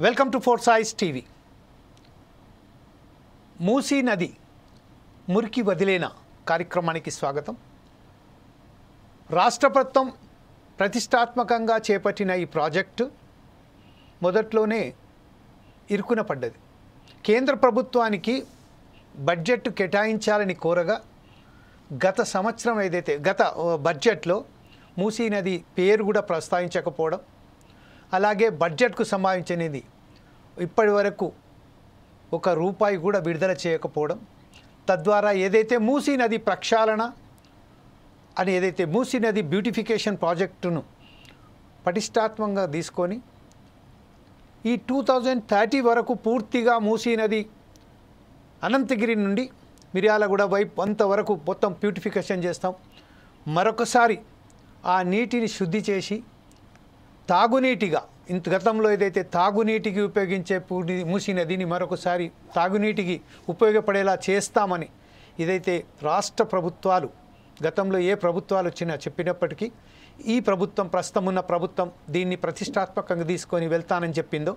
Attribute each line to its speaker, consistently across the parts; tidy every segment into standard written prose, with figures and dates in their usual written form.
Speaker 1: Welcome to four size TV. Musi నది మురికి వదిలేన కార్యక్రమానికి స్వాగతం. రాష్ట్ర ప్రభుత్వం ప్రతిష్టాత్మకంగా చేపట్టిన ఈ ప్రాజెక్టు మొదట్లోనే ఇరుకున పడ్డది. కేంద్ర ప్రభుత్వానికి బడ్జెట్ కేటాయించాలని కోరగా గత సంవత్సరం గత బడ్జెట్లో మూసీ నది పేరు కూడా ప్రస్తావించకపోవడం, అలాగే బడ్జెట్కు సంబంధించినది ఇప్పటి వరకు ఒక రూపాయి కూడా విడుదల చేయకపోవడం, తద్వారా ఏదైతే మూసీ నది ప్రక్షాళన అని ఏదైతే మూసీ నది బ్యూటిఫికేషన్ ప్రాజెక్టును పటిష్టాత్మకంగా తీసుకొని ఈ 2030 వరకు పూర్తిగా మూసీ నది అనంతగిరి నుండి మిర్యాలగూడ వైపు అంతవరకు మొత్తం బ్యూటిఫికేషన్ చేస్తాం. మరొకసారి ఆ నీటిని శుద్ధి చేసి తాగునీటిగా గతంలో ఏదైతే తాగునీటికి ఉపయోగించే మూసీ నదిని మరొకసారి తాగునీటికి ఉపయోగపడేలా చేస్తామని ఇదైతే రాష్ట్ర ప్రభుత్వాలు గతంలో ఏ ప్రభుత్వాలు వచ్చినా చెప్పినప్పటికీ ఈ ప్రభుత్వం ప్రస్తుతం ఉన్న ప్రభుత్వం దీన్ని ప్రతిష్టాత్మకంగా తీసుకొని వెళ్తానని చెప్పిందో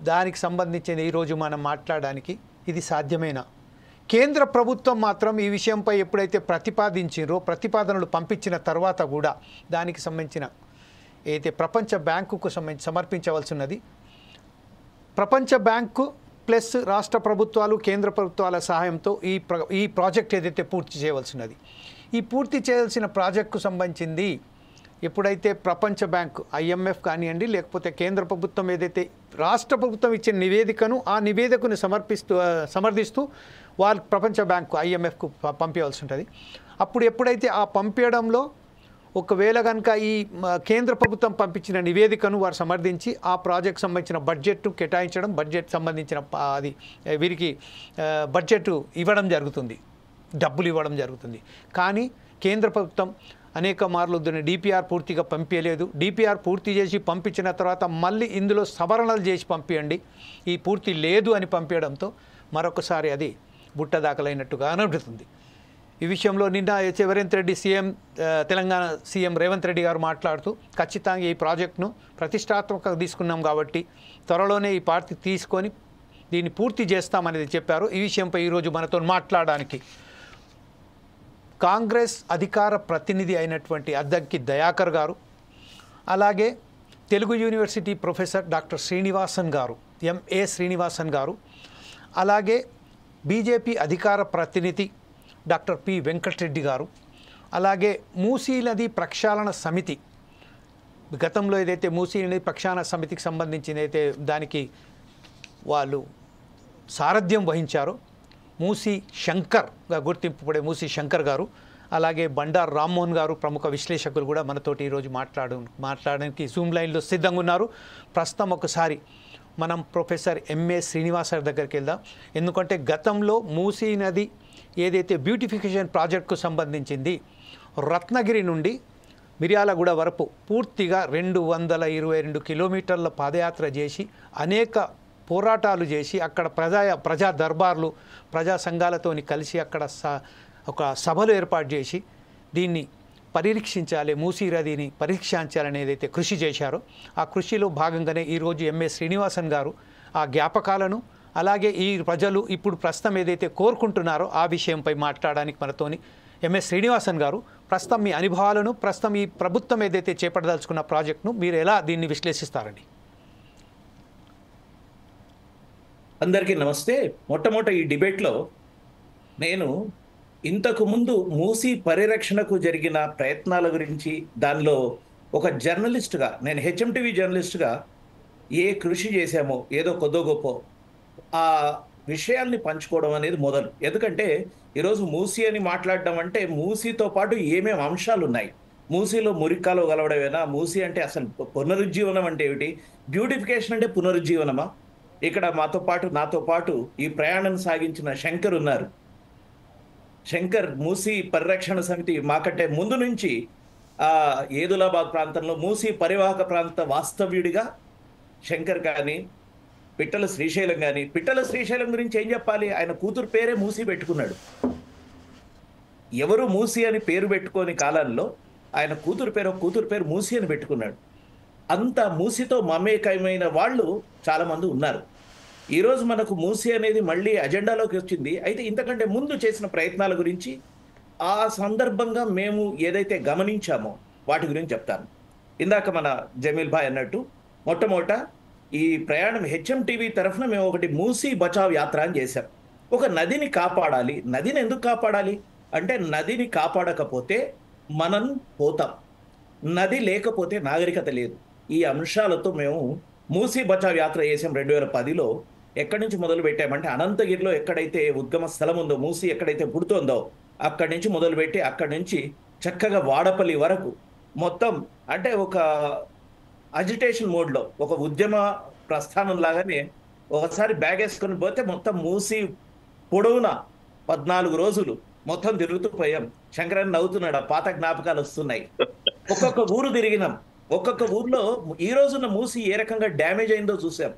Speaker 1: దానికి సంబంధించిన ఈరోజు మనం మాట్లాడడానికి ఇది సాధ్యమేనా? కేంద్ర ప్రభుత్వం మాత్రం ఈ విషయంపై ఎప్పుడైతే ప్రతిపాదనలు పంపించిన తర్వాత కూడా దానికి సంబంధించిన అయితే ప్రపంచ బ్యాంకుకు సమర్పించవలసి ఉన్నది. ప్రపంచ బ్యాంకు ప్లస్ రాష్ట్ర ప్రభుత్వాలు కేంద్ర ప్రభుత్వాల సహాయంతో ఈ ప్రాజెక్ట్ ఏదైతే పూర్తి చేయవలసి ఉన్నది, ఈ పూర్తి చేయాల్సిన ప్రాజెక్టుకు సంబంధించింది ఎప్పుడైతే ప్రపంచ బ్యాంకు IMF కానివ్వండి, లేకపోతే కేంద్ర ప్రభుత్వం ఏదైతే రాష్ట్ర ప్రభుత్వం ఇచ్చిన నివేదికను ఆ నివేదికను సమర్థిస్తూ వాళ్ళు ప్రపంచ బ్యాంకు IMFకు పంపించవలసి ఉంటుంది. అప్పుడు ఎప్పుడైతే ఆ పంపించడంలో ఒకవేళ కనుక ఈ కేంద్ర ప్రభుత్వం పంపించిన నివేదికను వారు సమర్థించి ఆ ప్రాజెక్ట్ సంబంధించిన బడ్జెట్ను కేటాయించడం, బడ్జెట్ సంబంధించిన అది వీరికి బడ్జెట్ ఇవ్వడం జరుగుతుంది, డబ్బులు ఇవ్వడం జరుగుతుంది. కానీ కేంద్ర ప్రభుత్వం అనేక మార్లు DPR పూర్తిగా పంపించలేదు. DPR పూర్తి చేసి పంపించిన తర్వాత మళ్ళీ ఇందులో సవరణలు చేసి పంపించండి, ఈ పూర్తి లేదు అని పంపించడంతో మరొకసారి అది బుట్టదాఖలైనట్టుగా అనిపిస్తుంది. ఈ విషయంలో నిన్న తెలంగాణ సీఎం రేవంత్ రెడ్డి గారు మాట్లాడుతూ ఖచ్చితంగా ఈ ప్రాజెక్టును ప్రతిష్టాత్మకంగా తీసుకున్నాం కాబట్టి త్వరలోనే ఈ పార్టీ తీసుకొని దీన్ని పూర్తి చేస్తామనేది చెప్పారు. ఈ విషయంపై ఈరోజు మనతో మాట్లాడడానికి కాంగ్రెస్ అధికార ప్రతినిధి అయినటువంటి అద్దంకి దయాకర్ గారు, అలాగే Telugu university professor doctor Srinivasan గారు, MA శ్రీనివాసన్ గారు, అలాగే బీజేపీ అధికార ప్రతినిధి డాక్టర్ P వెంకటరెడ్డి గారు, అలాగే మూసీ నది ప్రక్షాళన సమితి గతంలో ఏదైతే మూసీ నది ప్రక్షాళన సమితికి సంబంధించిన అయితే దానికి వాళ్ళు సారథ్యం వహించారో మూసీ శంకర్గా గుర్తింపుపడే మూసీ శంకర్ గారు, అలాగే బండారు రామ్మోహన్ గారు ప్రముఖ విశ్లేషకులు కూడా మనతోటి ఈరోజు మాట్లాడడానికి జూమ్ లైన్లో సిద్ధంగా ఉన్నారు. ప్రస్తుతం ఒకసారి మనం ప్రొఫెసర్ MA శ్రీనివాసన్ దగ్గరికి వెళ్దాం. ఎందుకంటే గతంలో మూసీ నది ఏదైతే బ్యూటిఫికేషన్ ప్రాజెక్టుకు సంబంధించింది రత్నగిరి నుండి మిర్యాలగూడ వరకు పూర్తిగా 222 కిలోమీటర్ల పాదయాత్ర చేసి అనేక పోరాటాలు చేసి అక్కడ ప్రజా దర్బార్లు ప్రజా సంఘాలతోని కలిసి అక్కడ ఒక సభలు ఏర్పాటు చేసి దీన్ని పరీక్షించాలి, మూసీ నదిని పరీక్షించాలని ఏదైతే కృషి చేశారో ఆ కృషిలో భాగంగానే ఈరోజు MA శ్రీనివాసన్ గారు ఆ జ్ఞాపకాలను అలాగే ఈ ప్రజలు ఇప్పుడు ప్రస్తుతం ఏదైతే కోరుకుంటున్నారో ఆ విషయంపై మాట్లాడడానికి మనతోని MA శ్రీనివాసన్ గారు, ప్రస్తుతం మీ అనుభవాలను ప్రస్తుతం ఈ ప్రభుత్వం ఏదైతే చేపట్టదలుచుకున్న ప్రాజెక్టును మీరు ఎలా దీన్ని విశ్లేషిస్తారండి?
Speaker 2: అందరికీ నమస్తే. మొట్టమొదటి ఈ డిబేట్లో నేను ఇంతకు ముందు మూసీ పరిరక్షణకు జరిగిన ప్రయత్నాల గురించి దానిలో ఒక జర్నలిస్టుగా నేను HMTV జర్నలిస్టుగా ఏ కృషి చేశామో ఏదో కొద్దో గొప్ప ఆ విషయాల్ని పంచుకోవడం అనేది మొదలు. ఎందుకంటే ఈరోజు మూసీ అని మాట్లాడడం అంటే మూసీతో పాటు ఏమేమి అంశాలు ఉన్నాయి, మూసీలో మురికాలు కలవడమేనా, మూసీ అంటే అసలు పునరుజ్జీవనం అంటే ఏమిటి, బ్యూటిఫికేషన్ అంటే పునరుజ్జీవనమా? ఇక్కడ నాతో పాటు ఈ ప్రయాణం సాగించిన శంకర్ ఉన్నారు. శంకర్ మూసీ పరిరక్షణ సమితి మాకంటే ముందు నుంచి ఏదులాబాద్ ప్రాంతంలో మూసీ పరివాహక ప్రాంత వాస్తవ్యుడిగా శంకర్ కానీ, పిట్టల శ్రీశైలం కానీ, పిట్టల శ్రీశైలం గురించి ఏం చెప్పాలి, ఆయన కూతురు పేరే మూసీ పెట్టుకున్నాడు. ఎవరు మూసీ అని పేరు పెట్టుకోని కాలంలో ఆయన కూతురు పేరు మూసీ అని పెట్టుకున్నాడు. అంత మూసితో మమేకమైన వాళ్ళు చాలామంది ఉన్నారు. ఈరోజు మనకు మూసి అనేది మళ్ళీ అజెండాలోకి వచ్చింది. అయితే ఇంతకంటే ముందు చేసిన ప్రయత్నాల గురించి, ఆ సందర్భంగా మేము ఏదైతే గమనించామో వాటి గురించి చెప్తాను. ఇందాక మన జమీల్ భాయ్ అన్నట్టు మొట్టమొదట ఈ ప్రయాణం హెచ్ఎంటీవీ తరఫున మేము ఒకటి మూసి బచావ్ యాత్ర అని చేశాం. ఒక నదిని కాపాడాలి. నదిని ఎందుకు కాపాడాలి అంటే, నదిని కాపాడకపోతే మనం పోతాం, నది లేకపోతే నాగరికత లేదు. ఈ అంశాలతో మేము మూసి బచావ్ యాత్ర చేసాం 2010లో. ఎక్కడి నుంచి మొదలు పెట్టామంటే, అనంతగిరిలో ఎక్కడైతే ఉద్గమ స్థలం ఉందో, మూసి ఎక్కడైతే పుడుతోందో అక్కడి నుంచి మొదలుపెట్టి అక్కడి నుంచి చక్కగా వాడపల్లి వరకు మొత్తం, అంటే ఒక అజిటేషన్ మోడ్లో, ఒక ఉద్యమ ప్రస్థానం లాగానే ఒకసారి బ్యాగ్ వేసుకొని పోతే మొత్తం మూసి పొడవునా 14 రోజులు మొత్తం తిరుగుతూ పోయాం. శంకరన్ నవ్వుతున్నాడు, ఆ పాత జ్ఞాపకాలు వస్తున్నాయి. ఒక్కొక్క ఊరు తిరిగినాం. ఒక్కొక్క ఊర్లో ఈ రోజున్న మూసి ఏ రకంగా డ్యామేజ్ అయిందో చూసాం.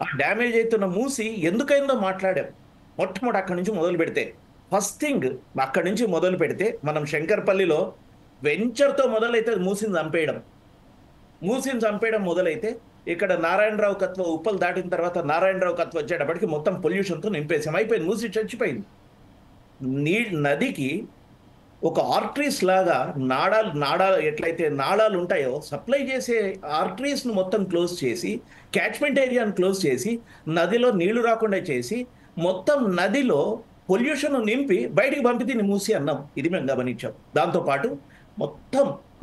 Speaker 2: ఆ డ్యామేజ్ అవుతున్న మూసి ఎందుకైందో మాట్లాడాం. మొట్టమొదటి అక్కడి నుంచి మొదలు పెడితే, ఫస్ట్ థింగ్ అక్కడి నుంచి మొదలు పెడితే, మనం శంకర్పల్లిలో వెంచర్తో మొదలైతే మూసిని చంపేయడం. మూసిని చంపేయడం మొదలైతే ఇక్కడ నారాయణరావు కత్వ ఉప్పలు దాటిన తర్వాత నారాయణరావు కత్వ వచ్చేటప్పటికి మొత్తం పొల్యూషన్తో నింపేసాం. అయిపోయింది, మూసి చచ్చిపోయింది. నదికి ఒక ఆర్టరీస్ లాగా నాడాలు ఎట్లయితే నాళాలు ఉంటాయో, సప్లై చేసే ఆర్టరీస్ను మొత్తం క్లోజ్ చేసి, క్యాచ్మెంట్ ఏరియాను క్లోజ్ చేసి, నదిలో నీళ్లు రాకుండా చేసి, మొత్తం నదిలో పొల్యూషన్ నింపి బయటికి పంపితే మూసి అన్నాం. ఇది మేము గమనించాం. దాంతోపాటు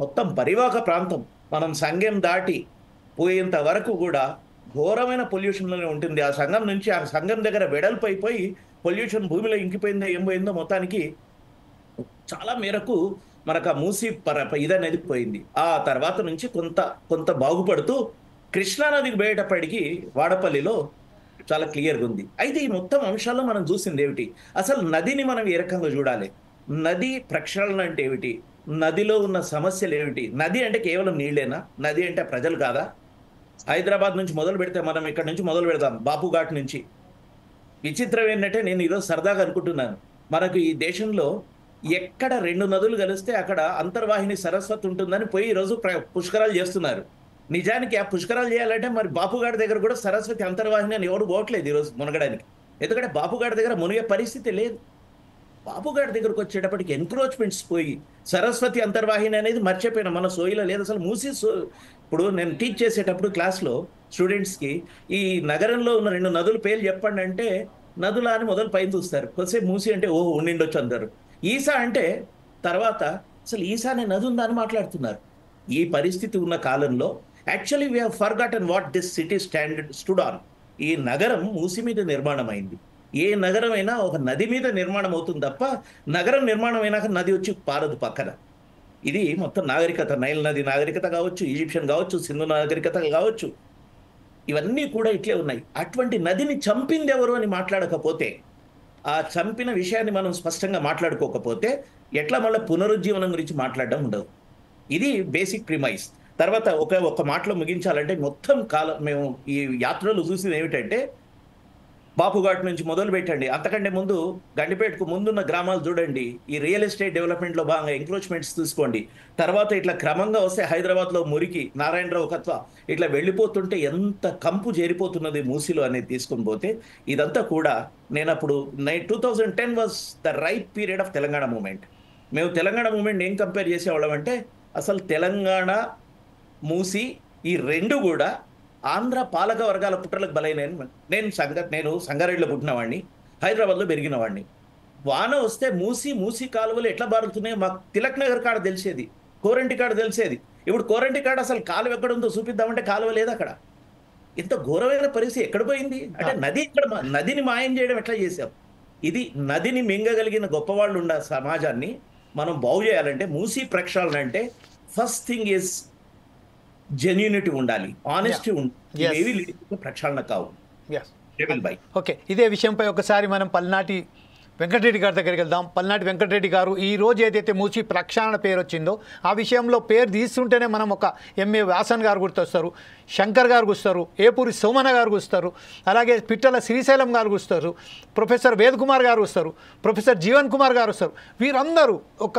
Speaker 2: మొత్తం పరివాహక ప్రాంతం మనం సంగం దాటి పోయేంత వరకు కూడా ఘోరమైన పొల్యూషన్లోనే ఉంటుంది. ఆ సంఘం నుంచి ఆ సంఘం దగ్గర వెడల్పు అయిపోయి పొల్యూషన్ భూమిలో ఇంకిపోయిందో ఏం పోయిందో మొత్తానికి చాలా మేరకు మనకు ఆ మూసి ఇదనేది పోయింది. ఆ తర్వాత నుంచి కొంత బాగుపడుతూ కృష్ణానదికి పోయేటప్పటికి వాడపల్లిలో చాలా క్లియర్గా ఉంది. అయితే ఈ మొత్తం అంశాల్లో మనం చూసింది ఏమిటి, అసలు నదిని మనం ఏ రకంగా చూడాలి, నది ప్రక్షాళన అంటే ఏమిటి, నదిలో ఉన్న సమస్యలు ఏమిటి. నది అంటే కేవలం నీళ్ళేనా? నది అంటే ప్రజలు కాదా? హైదరాబాద్ నుంచి మొదలు పెడితే, మనం ఇక్కడ నుంచి మొదలు పెడదాం, బాపుఘాట్ నుంచి. విచిత్రం ఏంటంటే, నేను ఈరోజు సరదాగా అనుకుంటున్నాను, మనకు ఈ దేశంలో ఎక్కడ 2 నదులు కలిస్తే అక్కడ అంతర్వాహిని సరస్వతి ఉంటుందని పోయి ఈరోజు పుష్కరాలు చేస్తున్నారు. నిజానికి ఆ పుష్కరాలు చేయాలంటే మరి బాపుఘాట్ దగ్గర కూడా సరస్వతి అంతర్వాహిని అని ఎవరు పోవట్లేదు ఈరోజు మునగడానికి. ఎందుకంటే బాపుఘాట్ దగ్గర మునిగే పరిస్థితి లేదు. బాపుఘాట్ దగ్గరకు వచ్చేటప్పటికి ఎన్క్రోచ్మెంట్స్ పోయి సరస్వతి అంతర్వాహిని అనేది మర్చిపోయినా మన సోయిలో లేదు. అసలు మూసి ఇప్పుడు నేను టీచ్ చేసేటప్పుడు క్లాస్లో స్టూడెంట్స్కి ఈ నగరంలో ఉన్న 2 నదుల పేర్లు చెప్పండి అంటే, నదులా అని మొదలు పైన చూస్తారు. కొద్దిసేపు మూసి అంటే ఓహో ఉండిండొచ్చు అందరు. ఈసా అంటే తర్వాత అసలు ఈసా అనే నది ఉందా అని మాట్లాడుతున్నారు. ఈ పరిస్థితి ఉన్న కాలంలో actually we have forgotten what this city stood on. ఈ నగరం మూసి మీద నిర్మాణం అయింది. ఏ నగరం అయినా ఒక నది మీద నిర్మాణం అవుతుంది తప్ప, నగరం నిర్మాణం అయినాక నది వచ్చి పారదు పక్కన. ఇది మొత్తం నాగరికత, నైల్ నది నాగరికత కావచ్చు, ఈజిప్షియన్ కావచ్చు, సింధు నాగరికత కావచ్చు, ఇవన్నీ కూడా ఇట్లే ఉన్నాయి. అటువంటి నదిని చంపింది ఎవరు అని మాట్లాడకపోతే, ఆ చంపిన విషయాన్ని మనం స్పష్టంగా మాట్లాడుకోకపోతే ఎట్లా మళ్ళీ పునరుజ్జీవనం గురించి మాట్లాడడం ఉండదు. ఇది బేసిక్ ప్రిమైస్. తర్వాత ఒక మాటలో ముగించాలంటే, మొత్తం మేము ఈ యాత్రలు చూసింది ఏమిటంటే, బాపుఘాట్ నుంచి మొదలు పెట్టండి, అంతకంటే ముందు గండిపేటకు ముందున్న గ్రామాలు చూడండి, ఈ రియల్ ఎస్టేట్ డెవలప్మెంట్లో భాగంగా ఎంక్రోచ్మెంట్స్ తీసుకోండి. తర్వాత ఇట్లా క్రమంగా వస్తే హైదరాబాద్లో మురికి, నారాయణరావు కత్వ ఇట్లా వెళ్ళిపోతుంటే ఎంత కంపు చేరిపోతున్నది మూసిలో అనేది తీసుకొని పోతే, ఇదంతా కూడా నేను అప్పుడు 2010 was the right period of Telangana movement. మేము తెలంగాణ మూమెంట్ ఏం కంపేర్ చేసేవాళ్ళం అంటే, అసలు తెలంగాణ మూసి ఈ 2 కూడా ఆంధ్ర పాలక వర్గాల కుట్రలకు బలైన. నేను సంగారెడ్డిలో పుట్టినవాడిని, హైదరాబాద్లో పెరిగినవాడిని. వాన వస్తే మూసి కాలువలు ఎట్లా బారుతున్నాయో మాకు తిలక్ నగర్ కాడ తెలిసేది, కోరంటి కాడ తెలిసేది. ఇప్పుడు కోరంటి కాడ అసలు కాలువ ఎక్కడ ఉందో చూపిద్దామంటే కాలువ లేదు అక్కడ. ఇంత ఘోరమైన పరిస్థితి ఎక్కడ పోయింది అంటే, నదిని మాయం చేయడం ఎట్లా చేసాం. ఇది నదిని మింగగలిగిన గొప్పవాళ్ళు ఉన్న సమాజాన్ని మనం బాగు చేయాలంటే, మూసి ప్రక్షాళన అంటే ఫస్ట్ థింగ్ ఈజ్ జెన్యూనిటీ ఉండాలి, ఆనెస్టీ ఉండాలి. ఏవి ప్రక్షాళన కావు.
Speaker 1: ఓకే, ఇదే విషయంపై ఒకసారి మనం పల్నాటి వెంకటరెడ్డి గారి దగ్గరికి వెళ్దాం. పల్నాటి వెంకటరెడ్డి గారు, ఈ రోజు ఏదైతే మూసి ప్రక్షాళన పేరు వచ్చిందో ఆ విషయంలో పేరు తీస్తుంటేనే మనం ఒక ఎంఏ వ్యాసన్ గారు గుర్తొస్తారు, శంకర్ గారు గుర్తొస్తారు, ఏపూరి సోమన గారు గుర్తొస్తారు, అలాగే పిట్టల శ్రీశైలం గారు గుర్తొస్తారు, ప్రొఫెసర్ వేద్ కుమార్ గారు వస్తారు, ప్రొఫెసర్ జీవన్ కుమార్ గారు వస్తారు. వీరందరూ ఒక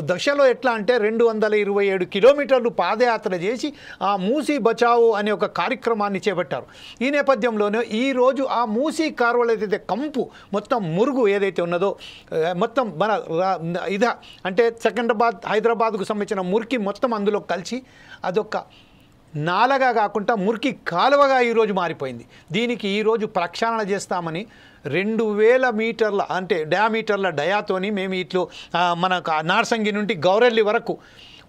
Speaker 1: దశలో ఎట్లా అంటే 227 కిలోమీటర్లు పాదయాత్ర చేసి ఆ మూసీ బచావో అనే ఒక కార్యక్రమాన్ని చేపట్టారు. ఈ నేపథ్యంలోనే ఈరోజు ఆ మూసీ కాలువలో ఏదైతే కంపు మొత్తం మురుగు ఏదైతే ఉన్నదో మొత్తం మన ఇదా అంటే సికింద్రాబాద్ హైదరాబాద్కు సంబంధించిన మురికి మొత్తం అందులో కలిసి అదొక నాలగా కాకుండా మురికి కాలువగా ఈరోజు మారిపోయింది. దీనికి ఈరోజు ప్రక్షాళన చేస్తామని 2000 మీటర్ల అంటే డయామీటర్ల డయాతోని మేము ఇట్లు మన నార్సంగి నుండి గౌరెల్లి వరకు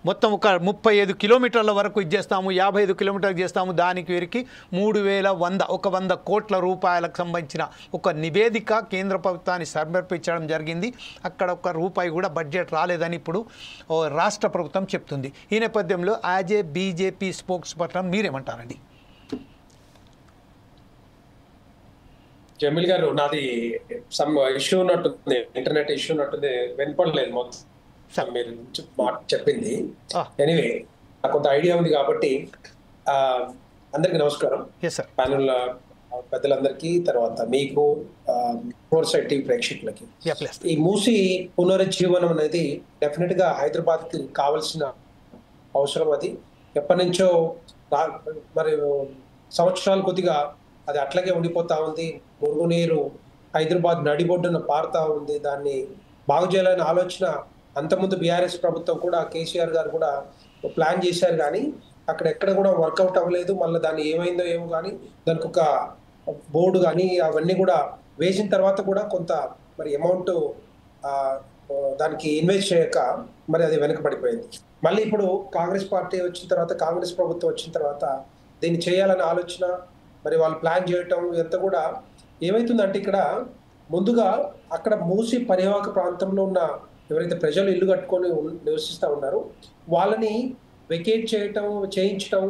Speaker 1: మొత్తం ఒక 35 కిలోమీటర్ల వరకు ఇచ్చేస్తాము, 55 కిలోమీటర్లు చేస్తాము. దానికి వీరికి 100 కోట్ల రూపాయలకు సంబంధించిన ఒక నివేదిక కేంద్ర ప్రభుత్వాన్ని సమర్పించడం జరిగింది. అక్కడ ఒక్క రూపాయి కూడా బడ్జెట్ రాలేదని ఇప్పుడు రాష్ట్ర ప్రభుత్వం చెప్తుంది. ఈ నేపథ్యంలో as a BJP spokesperson మీరేమంటారండి?
Speaker 3: జమీల్ గారు, నాది సమ్ ఇష్యూ ఉన్నట్టుంది, ఇంటర్నెట్ ఇష్యూ ఉన్నట్టుంది, వినపడలేదు మొత్తం మీరు చెప్పింది. ఎనీవే, నాకు కొంత ఐడియా ఉంది కాబట్టి అందరికి నమస్కారం. ప్యానల్ పెద్దలందరికీ, తర్వాత మీకు, ఫోర్ సైడ్ టీవీ ప్రేక్షకులకి. ఈ మూసి పునరుజ్జీవనం అనేది డెఫినెట్ గా హైదరాబాద్ కి కావాల్సిన అవసరం. అది ఎప్పటి నుంచో మరి సంవత్సరాలు కొద్దిగా అది అట్లాగే ఉండిపోతా ఉంది. మురుగునీరు హైదరాబాద్ నడిబొడ్డున పారుతా ఉంది. దాన్ని బాగు చేయాలనే ఆలోచన అంతకుముందు బీఆర్ఎస్ ప్రభుత్వం కూడా, కేసీఆర్ గారు కూడా ప్లాన్ చేశారు, కానీ అక్కడ ఎక్కడ కూడా వర్కౌట్ అవ్వలేదు. మళ్ళీ దాన్ని ఏమైందో ఏమో కానీ దానికి ఒక బోర్డు కానీ అవన్నీ కూడా వేసిన తర్వాత కూడా కొంత మరి అమౌంట్ దానికి ఇన్వెస్ట్ చేయక మరి అది వెనకబడిపోయింది. మళ్ళీ ఇప్పుడు కాంగ్రెస్ పార్టీ వచ్చిన తర్వాత, కాంగ్రెస్ ప్రభుత్వం వచ్చిన తర్వాత దీన్ని చేయాలనే ఆలోచన మరి వాళ్ళు ప్లాన్ చేయటం ఇదంతా కూడా ఏమవుతుందంటే, ఇక్కడ ముందుగా అక్కడ మూసి పరివాహక ప్రాంతంలో ఉన్న ఎవరైతే ప్రజలు ఇల్లు కట్టుకొని నివసిస్తూ ఉన్నారో వాళ్ళని వెకేట్ చేయించటం,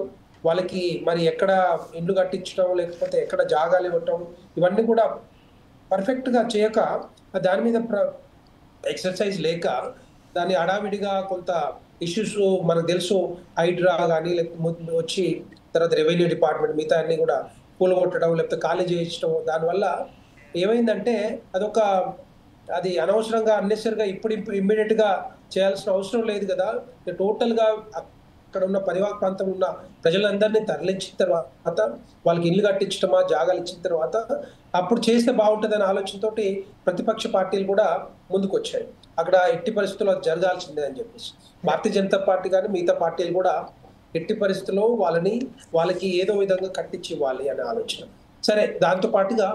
Speaker 3: వాళ్ళకి మరి ఎక్కడ ఇల్లు కట్టించడం, లేకపోతే ఎక్కడ జాగాలు ఇవ్వటం, ఇవన్నీ కూడా పర్ఫెక్ట్గా చేయక, దాని మీద ఎక్సర్సైజ్ లేక, దాన్ని హడావిడిగా కొంత ఇష్యూస్ మనకు తెలుసు, హైడ్రా కానీ లేకపోతే వచ్చి తర్వాత రెవెన్యూ డిపార్ట్మెంట్ మిగతా అన్ని కూడా కూలగొట్టడం, లేకపోతే ఖాళీ చేయించడం, దానివల్ల ఏమైందంటే అది అనవసరంగా అన్నెసరిగా ఇప్పుడు ఇమ్మీడియట్ గా చేయాల్సిన అవసరం లేదు కదా. టోటల్ గా అక్కడ ఉన్న పరివాహక ప్రాంతంలో ఉన్న ప్రజలందరినీ తరలించిన తర్వాత వాళ్ళకి ఇల్లు కట్టించడమా, జాగాలు ఇచ్చిన తర్వాత అప్పుడు చేస్తే బాగుంటుందనే ఆలోచనతోటి ప్రతిపక్ష పార్టీలు కూడా ముందుకు వచ్చాయి. అక్కడ ఎట్టి పరిస్థితుల్లో జరగాల్సిందే అని చెప్పేసి భారతీయ జనతా పార్టీ కానీ మిగతా పార్టీలు కూడా ఎట్టి పరిస్థితుల్లో వాళ్ళకి ఏదో విధంగా కట్టించి ఇవ్వాలి అనే ఆలోచన. సరే, దాంతో పాటుగా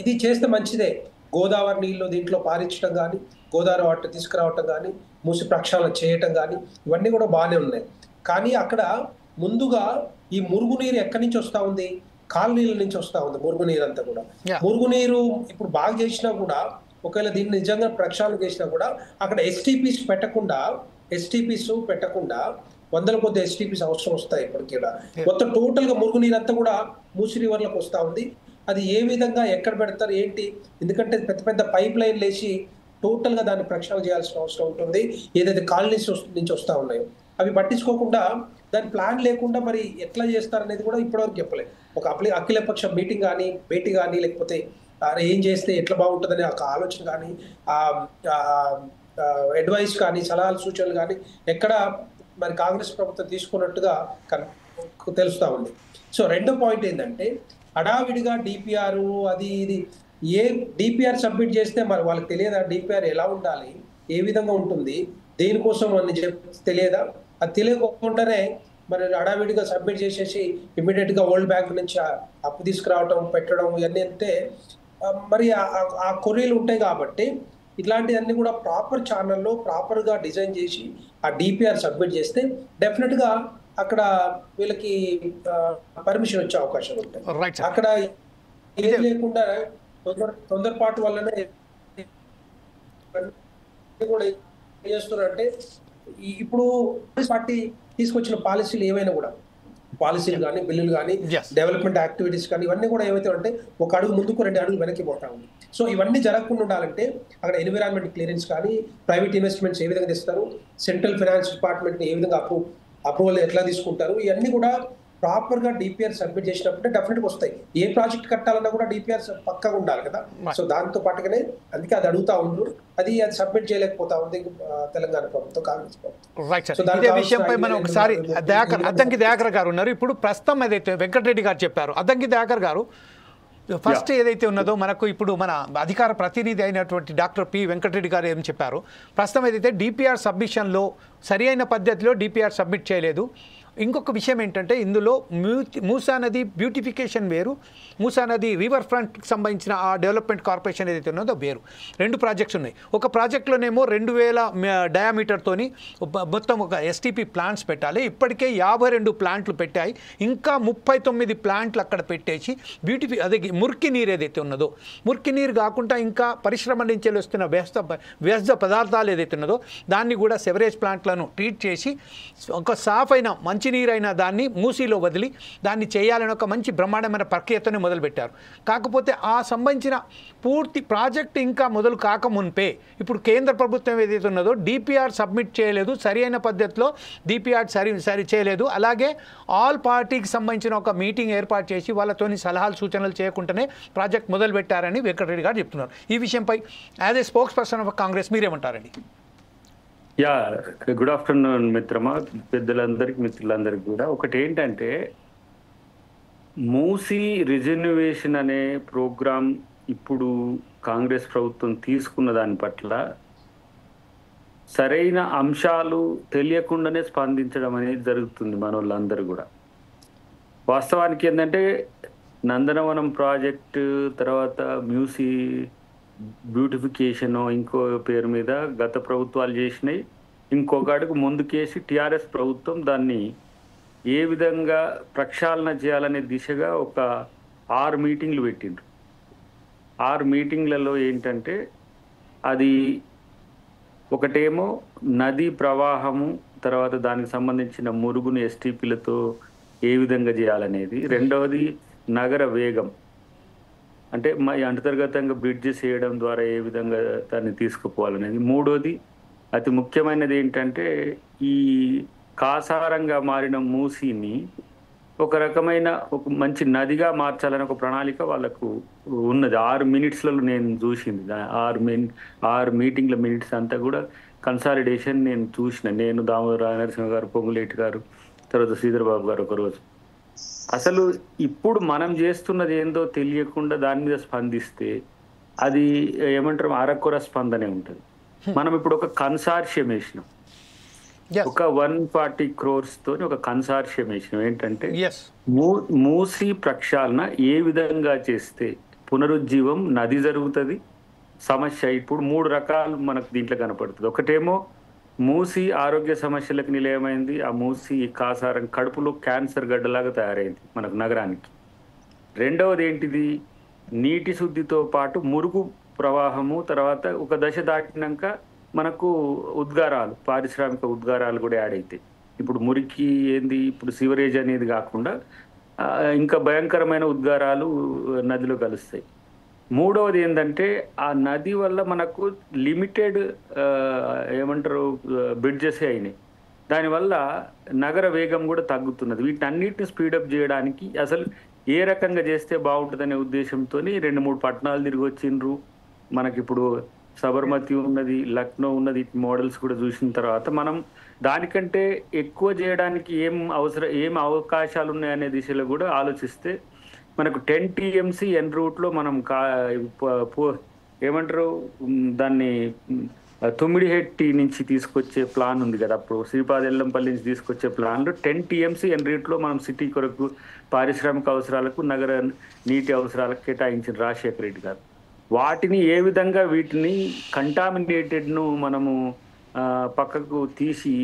Speaker 3: ఇది చేస్తే మంచిదే. గోదావరి నీళ్ళు దీంట్లో పారించడం కానీ, గోదావరి వాటర్ తీసుకురావటం కానీ, మూసి ప్రక్షాళన చేయటం కానీ, ఇవన్నీ కూడా బాగానే ఉన్నాయి. కానీ అక్కడ ముందుగా ఈ మురుగునీరు ఎక్కడి నుంచి వస్తూ ఉంది? కాలనీల నుంచి వస్తూ ఉంది మురుగునీరు అంతా కూడా. మురుగునీరు ఇప్పుడు బాగా చేసినా కూడా, ఒకవేళ దీన్ని నిజంగా ప్రక్షాళన చేసినా కూడా అక్కడ ఎస్టీపీస్ పెట్టకుండా 100 కొద్ది ఎస్టీపీస్ అవసరం వస్తాయి ఇప్పటికీ. మొత్తం టోటల్ గా మురుగునీరు అంతా కూడా మూసి రివర్లకు వస్తూ ఉంది. అది ఏ విధంగా ఎక్కడ పెడతారు ఏంటి? ఎందుకంటే పెద్ద పెద్ద పైప్ లైన్ లేచి టోటల్ గా దాన్ని ప్రక్షాళన చేయాల్సిన అవసరం ఉంటుంది. ఏదైతే కాలనీస్ నుంచి వస్తూ ఉన్నాయో అవి పట్టించుకోకుండా, దాని ప్లాన్ లేకుండా మరి ఎట్లా చేస్తారనేది కూడా ఇప్పటివరకు చెప్పలేదు. ఒక అఖిలపక్ష మీటింగ్ కానీ, భేటీ కానీ, లేకపోతే ఏం చేస్తే ఎట్లా బాగుంటుందని ఒక ఆలోచన కానీ, అడ్వైస్ కానీ, సలహాలు సూచనలు కానీ ఎక్కడ మరి కాంగ్రెస్ ప్రభుత్వం తీసుకున్నట్టుగా తెలుస్తూ ఉంది. సో రెండో పాయింట్ ఏంటంటే, హడావిడిగా డిపిఆర్ అది ఇది డిపిఆర్ సబ్మిట్ చేస్తే మరి వాళ్ళకి తెలియదా డిపిఆర్ ఎలా ఉండాలి, ఏ విధంగా ఉంటుంది, దేనికోసం అని తెలియదా? అది తెలియకుండానే మరి హడావిడిగా సబ్మిట్ చేసేసి ఇమ్మీడియట్ గా వరల్డ్ బ్యాంక్ నుంచి అప్పు తీసుకురావటం, పెట్టడం, ఇవన్నీ అంటే మరి ఆ కొర్రీలు ఉంటాయి. కాబట్టి ఇట్లాంటివన్నీ కూడా ప్రాపర్ ఛానల్లో ప్రాపర్గా డిజైన్ చేసి ఆ డిపిఆర్ సబ్మిట్ చేస్తే డెఫినెట్గా అక్కడ వీళ్ళకి పర్మిషన్ వచ్చే అవకాశాలు ఉంటాయి. అక్కడ ఏది లేకుండా తొందరపాటు వల్లనే కూడా ఏం చేస్తున్నారంటే, ఇప్పుడు పార్టీ తీసుకొచ్చిన పాలసీలు ఏవైనా కూడా పాలసీలు కానీ బిల్లులు కానీ డెవలప్మెంట్ యాక్టివిటీస్ కానీ ఇవన్నీ కూడా ఏవైతే అంటే ఒక అడుగు ముందుకు 2 అడుగులు వెనక్కి పోతా ఉంది. సో ఇవన్నీ జరగకుండా ఉండాలంటే అక్కడ ఎన్విరాన్మెంట్ క్లియరెన్స్ కానీ ప్రైవేట్ ఇన్వెస్ట్మెంట్స్ ఏ విధంగా తెస్తారు, సెంట్రల్ ఫైనాన్స్ డిపార్ట్మెంట్ ఏ విధంగా అప్రూవల్ ఎట్లా తీసుకుంటారు, ఇవన్నీ కూడా ప్రాపర్ గా డిపిఆర్ సబ్మిట్ చేసినప్పుడే డెఫినెట్ గా వస్తాయి. ఏ ప్రాజెక్ట్ కట్టాలన్నా కూడా డిపిఆర్ పక్కగా ఉండాలి కదా. సో దాంతో పాటుగానే అందుకే అది అడుగుతా ఉండరు, అది సబ్మిట్ చేయలేకపోతా ఉంది తెలంగాణ ప్రభుత్వం, కాంగ్రెస్ ప్రభుత్వం.
Speaker 1: ఇదే విషయంపై మనం ఒకసారి అద్దంకి దయాకర్ గారు ఉన్నారు. ఇప్పుడు ప్రస్తుతం ఏదైతే వెంకటరెడ్డి గారు చెప్పారు, అద్దంకి దయాకర్ గారు ఫస్ట్ ఏదైతే ఉన్నదో మనకు ఇప్పుడు మన అధికార ప్రతినిధి అయినటువంటి డాక్టర్ పి వెంకటరెడ్డి గారు ఏం చెప్పారు, ప్రస్తుతం ఏదైతే డిపిఆర్ సబ్మిషన్లో సరి అయిన పద్ధతిలో డిపిఆర్ సబ్మిట్ చేయలేదు. ఇంకొక విషయం ఏంటంటే ఇందులో మూసా నది బ్యూటిఫికేషన్ వేరు, మూసా నది రివర్ ఫ్రంట్కి సంబంధించిన ఆ డెవలప్మెంట్ కార్పొరేషన్ ఏదైతే ఉన్నదో వేరు. 2 ప్రాజెక్ట్స్ ఉన్నాయి. ఒక ప్రాజెక్టులోనేమో 2000 డయామీటర్తోని మొత్తం ఒక ఎస్టీపీ ప్లాంట్స్ పెట్టాలి. ఇప్పటికే 52 ప్లాంట్లు పెట్టాయి. ఇంకా 39 ప్లాంట్లు అక్కడ పెట్టేసి అదే మురికి నీరు ఏదైతే ఉన్నదో, మురికి నీరు కాకుండా ఇంకా పరిశ్రమ నుంచి వస్తున్న వ్యర్థ పదార్థాలు ఏదైతే ఉన్నదో దాన్ని కూడా సెవరేజ్ ప్లాంట్లను ట్రీట్ చేసి ఒక సాఫ్ అయిన మంచినీరైన దాన్ని మూసీలో వదిలి దాన్ని చేయాలని ఒక మంచి బ్రహ్మాండమైన ప్రక్రియతోనే మొదలుపెట్టారు. కాకపోతే ఆ సంబంధించిన పూర్తి ప్రాజెక్ట్ ఇంకా మొదలు కాకముందే ఇప్పుడు కేంద్ర ప్రభుత్వం ఏదైతే ఉన్నదో డిపిఆర్ సబ్మిట్ చేయలేదు, సరి అయిన పద్ధతిలో డిపిఆర్ సరి చేయలేదు. అలాగే ఆల్ పార్టీకి సంబంధించిన ఒక మీటింగ్ ఏర్పాటు చేసి వాళ్ళతోని సలహాలు సూచనలు చేయకుండానే ప్రాజెక్ట్ మొదలు పెట్టారని వెంకటరెడ్డి గారు చెప్తున్నారు. ఈ విషయంపై as a spokesperson of Congress మీరేమంటారండి?
Speaker 4: యా, గుడ్ ఆఫ్టర్నూన్ మిత్రమా, పెద్దలందరికీ మిత్రులందరికీ కూడా. ఒకటి ఏంటంటే మూసీ రిజర్వేషన్ అనే ప్రోగ్రాం ఇప్పుడు కాంగ్రెస్ ప్రభుత్వం తీసుకున్న దాని పట్ల సరైన అంశాలు తెలియకుండానే స్పందించడం అనేది జరుగుతుంది మన వాళ్ళందరూ కూడా. వాస్తవానికి ఏంటంటే నందనవనం ప్రాజెక్టు తర్వాత మూసీ బ్యూటిఫికేషన్ ఇంకో పేరు మీద గత ప్రభుత్వాలు చేసినాయి. ఇంకొక అడుగు ముందుకేసి టిఆర్ఎస్ ప్రభుత్వం దాన్ని ఏ విధంగా ప్రక్షాళన చేయాలనే దిశగా ఒక 6 మీటింగ్లు పెట్టిండ్రు. 6 మీటింగ్లలో ఏంటంటే అది ఒకటేమో నదీ ప్రవాహము, తర్వాత దానికి సంబంధించిన మురుగును ఎస్టీపీలతో ఏ విధంగా చేయాలనేది, రెండవది నగర వేగం అంటే అంతర్గతంగా బ్రిడ్జెస్ వేయడం ద్వారా ఏ విధంగా దాన్ని తీసుకుపోవాలనేది, మూడోది అతి ముఖ్యమైనది ఏంటంటే ఈ కాసారంగా మారిన మూసీని ఒక రకమైన ఒక మంచి నదిగా మార్చాలని ఒక ప్రణాళిక వాళ్ళకు ఉన్నది. 6 మినిట్స్లలో నేను చూసింది, 6 మీటింగ్ల మినిట్స్ అంతా కూడా కన్సాలిడేషన్ నేను చూసిన. నేను దామోదర నరసింహ గారు, పొంగులేటి గారు, తర్వాత శ్రీధర్బాబు గారు ఒకరోజు. అసలు ఇప్పుడు మనం చేస్తున్నది ఏందో తెలియకుండా దాని మీద స్పందిస్తే అది ఏమంటారు అరకొర స్పందనే ఉంటుంది. మనం ఇప్పుడు ఒక కన్సార్షియం వేసినాం, ఒక 140 crores తోని ఒక కన్సార్షియం వేసినాం. ఏంటంటే మూసీ ప్రక్షాళన ఏ విధంగా చేస్తే పునరుజ్జీవం నది జరుగుతుంది. సమస్య ఇప్పుడు 3 రకాలు మనకు దీంట్లో కనపడుతుంది. ఒకటేమో మూసీ ఆరోగ్య సమస్యలకు నిలయమైంది. ఆ మూసీ కాసారం కడుపులో క్యాన్సర్ గడ్డలాగా తయారైంది మనకు నగరానికి. రెండవది ఏంటిది, నీటి శుద్ధితో పాటు మురుగు ప్రవాహము, తర్వాత ఒక దశ దాటినాక మనకు ఉద్గారాలు, పారిశ్రామిక ఉద్గారాలు కూడా యాడ్ అవుతాయి. ఇప్పుడు మురికి ఏంది, ఇప్పుడు సివరేజ్ అనేది కాకుండా ఇంకా భయంకరమైన ఉద్గారాలు నదిలో కలుస్తాయి. మూడవది ఏంటంటే ఆ నది వల్ల మనకు లిమిటెడ్ ఏమంటారు బ్రిడ్జెస్ అయినాయి. దానివల్ల నగర వేగం కూడా తగ్గుతున్నది. వీటన్నిటిని స్పీడప్ చేయడానికి అసలు ఏ రకంగా చేస్తే బాగుంటుందనే ఉద్దేశంతో 2-3 పట్టణాలు తిరిగి వచ్చిండ్రు. మనకిప్పుడు సబర్మతి ఉన్నది, లక్నో ఉన్నది, మోడల్స్ కూడా చూసిన తర్వాత మనం దానికంటే ఎక్కువ చేయడానికి ఏం అవకాశాలు ఉన్నాయనే దిశలో కూడా ఆలోచిస్తే మనకు 10 TMC ఎన్ రూట్లో మనం ఏమంటారు దాన్ని తుమ్మిడిహెట్టి నుంచి తీసుకొచ్చే ప్లాన్ ఉంది కదా, అప్పుడు శ్రీపాద ఎల్లంపల్లి నుంచి తీసుకొచ్చే ప్లాన్లో 10 TMC ఎన్ రూట్లో మనం సిటీ కొరకు పారిశ్రామిక అవసరాలకు, నగర నీటి అవసరాలకు కేటాయించిన రాజశేఖర రెడ్డి గారు. వాటిని ఏ విధంగా వీటిని కంటామినేటెడ్ను మనము పక్కకు తీసి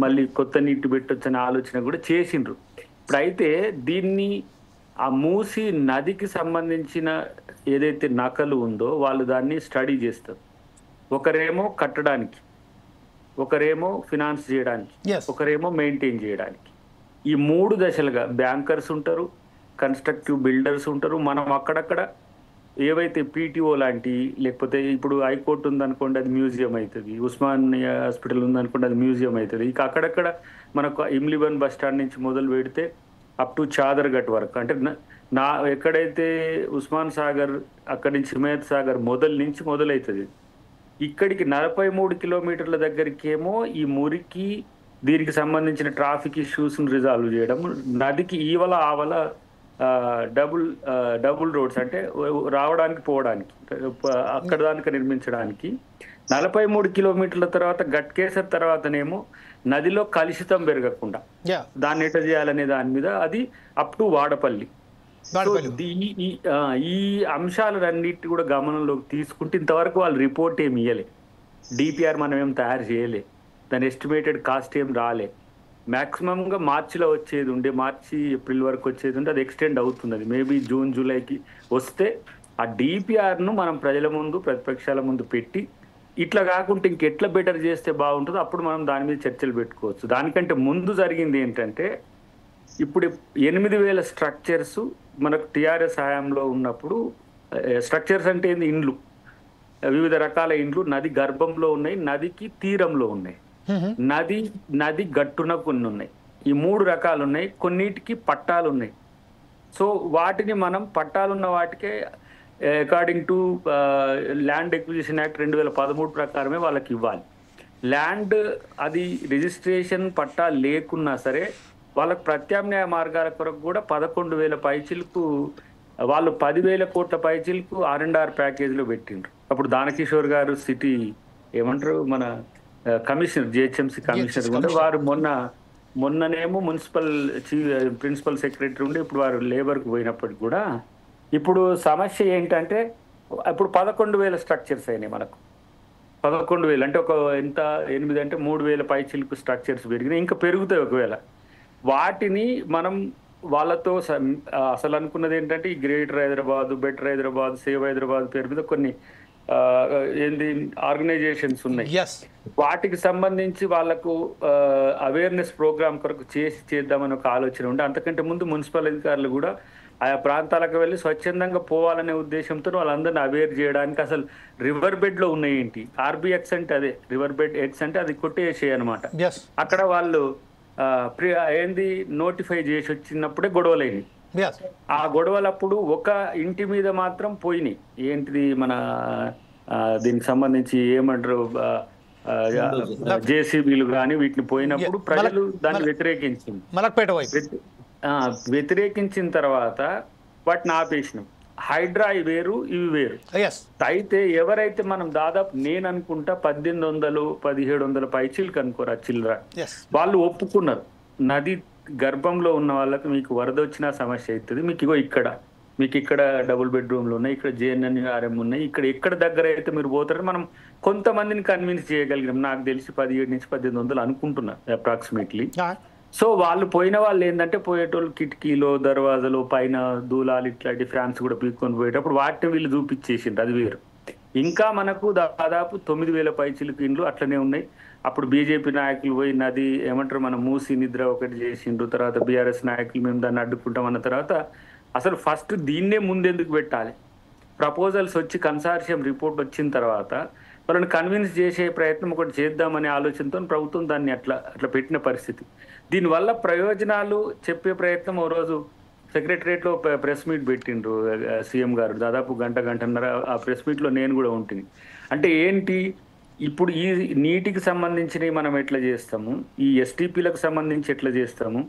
Speaker 4: మళ్ళీ కొత్త నీటి పెట్టొచ్చనే ఆలోచన కూడా చేసిండ్రు. ఇప్పుడైతే దీన్ని ఆ మూసి నదికి సంబంధించిన ఏదైతే నకలు ఉందో వాళ్ళు దాన్ని స్టడీ చేస్తారు. ఒకరేమో కట్టడానికి, ఒకరేమో ఫినాన్స్ చేయడానికి, ఒకరేమో మెయింటైన్ చేయడానికి. ఈ 3 దశలుగా బ్యాంకర్స్ ఉంటారు, కన్స్ట్రక్టివ్ బిల్డర్స్ ఉంటారు. మనం అక్కడక్కడ ఏవైతే పీటీఓ లాంటి, లేకపోతే ఇప్పుడు హైకోర్టు ఉందనుకోండి అది మ్యూజియం అవుతుంది, ఉస్మానియా హాస్పిటల్ ఉందనుకోండి అది మ్యూజియం అవుతుంది. ఇక అక్కడక్కడ మనకు ఇమ్లిబన్ బస్ స్టాండ్ నుంచి మొదలు పెడితే అప్ టు చాదర్ఘట్ వరకు, అంటే నా ఎక్కడైతే ఉస్మాన్ సాగర్ అక్కడి నుంచి హిమాయత్ సాగర్ మొదలవుతుంది, ఇక్కడికి 43 కిలోమీటర్ల దగ్గరికి ఏమో ఈ మురికి దీనికి సంబంధించిన ట్రాఫిక్ ఇష్యూస్ని రిజాల్వ్ చేయడం, నదికి ఈవల ఆవల డబుల్ రోడ్స్ అంటే రావడానికి పోవడానికి అక్కడ దానికి నిర్మించడానికి 43 కిలోమీటర్ల తర్వాత గట్కేసర్ తర్వాతనేమో నదిలో కలుషితం పెరగకుండా దాన్ని ఎట్లా చేయాలనే దాని మీద అది అప్ టు వాడపల్లి. ఈ అంశాలన్నిటి కూడా గమనంలోకి తీసుకుంటే ఇంతవరకు వాళ్ళు రిపోర్ట్ ఏమి ఇవ్వలే, డిపిఆర్ మనం ఏం తయారు చేయలే, దాని ఎస్టిమేటెడ్ కాస్ట్ ఏం రాలే. మ్యాక్సిమంగా మార్చిలో వచ్చేది ఉండే, మార్చి ఏప్రిల్ వరకు వచ్చేది ఉంటే అది ఎక్స్టెండ్ అవుతుంది. అది మేబీ జూన్ జూలైకి వస్తే ఆ డిపిఆర్ను మనం ప్రజల ముందు ప్రతిపక్షాల ముందు పెట్టి ఇట్లా కాకుండా ఇంకెట్లా బెటర్ చేస్తే బాగుంటుందో అప్పుడు మనం దాని మీద చర్చలు పెట్టుకోవచ్చు. దానికంటే ముందు జరిగింది ఏంటంటే ఇప్పుడు 8,000 స్ట్రక్చర్స్ మనకు టిఆర్ఎస్ హయాంలో ఉన్నప్పుడు, స్ట్రక్చర్స్ అంటే ఏంది, ఇండ్లు, వివిధ రకాల ఇండ్లు నది గర్భంలో ఉన్నాయి, నదికి తీరంలో ఉన్నాయి, నది గట్టున కొన్ని ఉన్నాయి. ఈ 3 రకాలు ఉన్నాయి. కొన్నిటికి పట్టాలు ఉన్నాయి. సో వాటిని మనం పట్టాలున్న వాటికే according to land acquisition act 2013 ప్రకారమే వాళ్ళకి ఇవ్వాలి. ల్యాండ్ అది రిజిస్ట్రేషన్ పట్టా లేకున్నా సరే వాళ్ళకు ప్రత్యామ్నాయ మార్గాల కొరకు కూడా 11,000 పైచిలకు వాళ్ళు 10,000 కోట్ల పైచిలకు R&R ప్యాకేజీలో పెట్టిండ్రు. అప్పుడు దానకిషోర్ గారు సిటీ ఏమంటారు మన కమిషనర్, జిహెచ్ఎంసీ కమిషనర్ ఉంటే వారు మొన్ననేమో మున్సిపల్ ప్రిన్సిపల్ సెక్రటరీ ఉండి ఇప్పుడు వారు లేబర్కి పోయినప్పటికి కూడా ఇప్పుడు సమస్య ఏంటంటే ఇప్పుడు 11,000 స్ట్రక్చర్స్ అయినాయి మనకు. 11,000 అంటే ఒక ఎంత 8 అంటే 3,000 పైచిలకు స్ట్రక్చర్స్ పెరిగినాయి, ఇంకా పెరుగుతాయి. ఒకవేళ వాటిని మనం వాళ్ళతో అసలు అనుకున్నది ఏంటంటే ఈ greater Hyderabad, better Hyderabad, save Hyderabad పేరు మీద కొన్ని ఏంది ఆర్గనైజేషన్స్ ఉన్నాయి. వాటికి సంబంధించి వాళ్ళకు అవేర్నెస్ ప్రోగ్రామ్ కొరకు చేద్దామని ఒక ఆలోచన ఉండే. అంతకంటే ముందు మున్సిపల్ అధికారులు కూడా ఆయా ప్రాంతాలకు వెళ్ళి స్వచ్ఛందంగా పోవాలనే ఉద్దేశంతో వాళ్ళందరినీ అవేర్ చేయడానికి అసలు రివర్ బెడ్ లో ఉన్నాయి ఏంటి, RBX అంటే అదే రివర్ బెడ్ ఎక్స్ అంటే అది కొట్టేసే అనమాట. అక్కడ వాళ్ళు ఏంది నోటిఫై చేసి వచ్చినప్పుడే గొడవలైనవి. ఆ గొడవలప్పుడు ఒక ఇంటి మీద మాత్రం పోయినాయి. ఏంటిది మన దీనికి సంబంధించి ఏమంటారు జేసీబీలు కానీ వీటిని పోయినప్పుడు ప్రజలు దాన్ని వ్యతిరేకించిన తర్వాత వాటిని ఆపేసినాం. హైడ్రా వేరు, ఇవి వేరు. అయితే ఎవరైతే మనం దాదాపు నేను అనుకుంటా 1,800-1,700 పైచీలకు అనుకోరా చిల్లర వాళ్ళు ఒప్పుకున్నారు. నది గర్భంలో ఉన్న వాళ్ళకి మీకు వరద వచ్చినా సమస్య అవుతుంది, మీకు ఇక్కడ డబుల్ బెడ్రూమ్లు ఉన్నాయి, ఇక్కడ JNNURM ఉన్నాయి, ఎక్కడ దగ్గర అయితే మీరు పోతారని మనం కొంతమందిని కన్విన్స్ చేయగలిగినాం. నాకు తెలిసి 1700-1800 అనుకుంటున్నా అప్రాక్సిమేట్లీ. సో వాళ్ళు పోయిన వాళ్ళు ఏంటంటే పోయేటోళ్ళు కిటికీలో దర్వాజలో పైన దూలాలు ఇట్లాంటి ఫ్యాన్స్ కూడా పీక్కొని పోయేటప్పుడు వాటిని వీళ్ళు చూపించేసిండ్రు, అది వేరు. ఇంకా మనకు దాదాపు 9,000 పైచిలకు ఇండ్లు అట్లనే ఉన్నాయి. అప్పుడు బీజేపీ నాయకులు పోయి నది ఏమంటారు మన మూసి నిద్ర ఒకటి చేసిండ్రు, తర్వాత బీఆర్ఎస్ నాయకులు మేము దాన్ని అడ్డుకుంటాం అన్న తర్వాత అసలు ఫస్ట్ దీన్నే ముందెందుకు పెట్టాలి, ప్రపోజల్స్ వచ్చి కన్సార్షియం రిపోర్ట్ వచ్చిన తర్వాత వాళ్ళని కన్విన్స్ చేసే ప్రయత్నం ఒకటి చేద్దామనే ఆలోచనతో ప్రభుత్వం దాన్ని అట్లా పెట్టిన పరిస్థితి. దీనివల్ల ప్రయోజనాలు చెప్పే ప్రయత్నం ఓ రోజు సెక్రటరియట్లో ప్రెస్ మీట్ పెట్టిండ్రు సీఎం గారు, దాదాపు గంటన్నర. ఆ ప్రెస్ మీట్లో నేను కూడా ఉంటుంది. అంటే ఏంటి, ఇప్పుడు ఈ నీటికి సంబంధించినవి మనం ఎట్లా చేస్తాము, ఈ STPలకు సంబంధించి ఎట్లా చేస్తాము,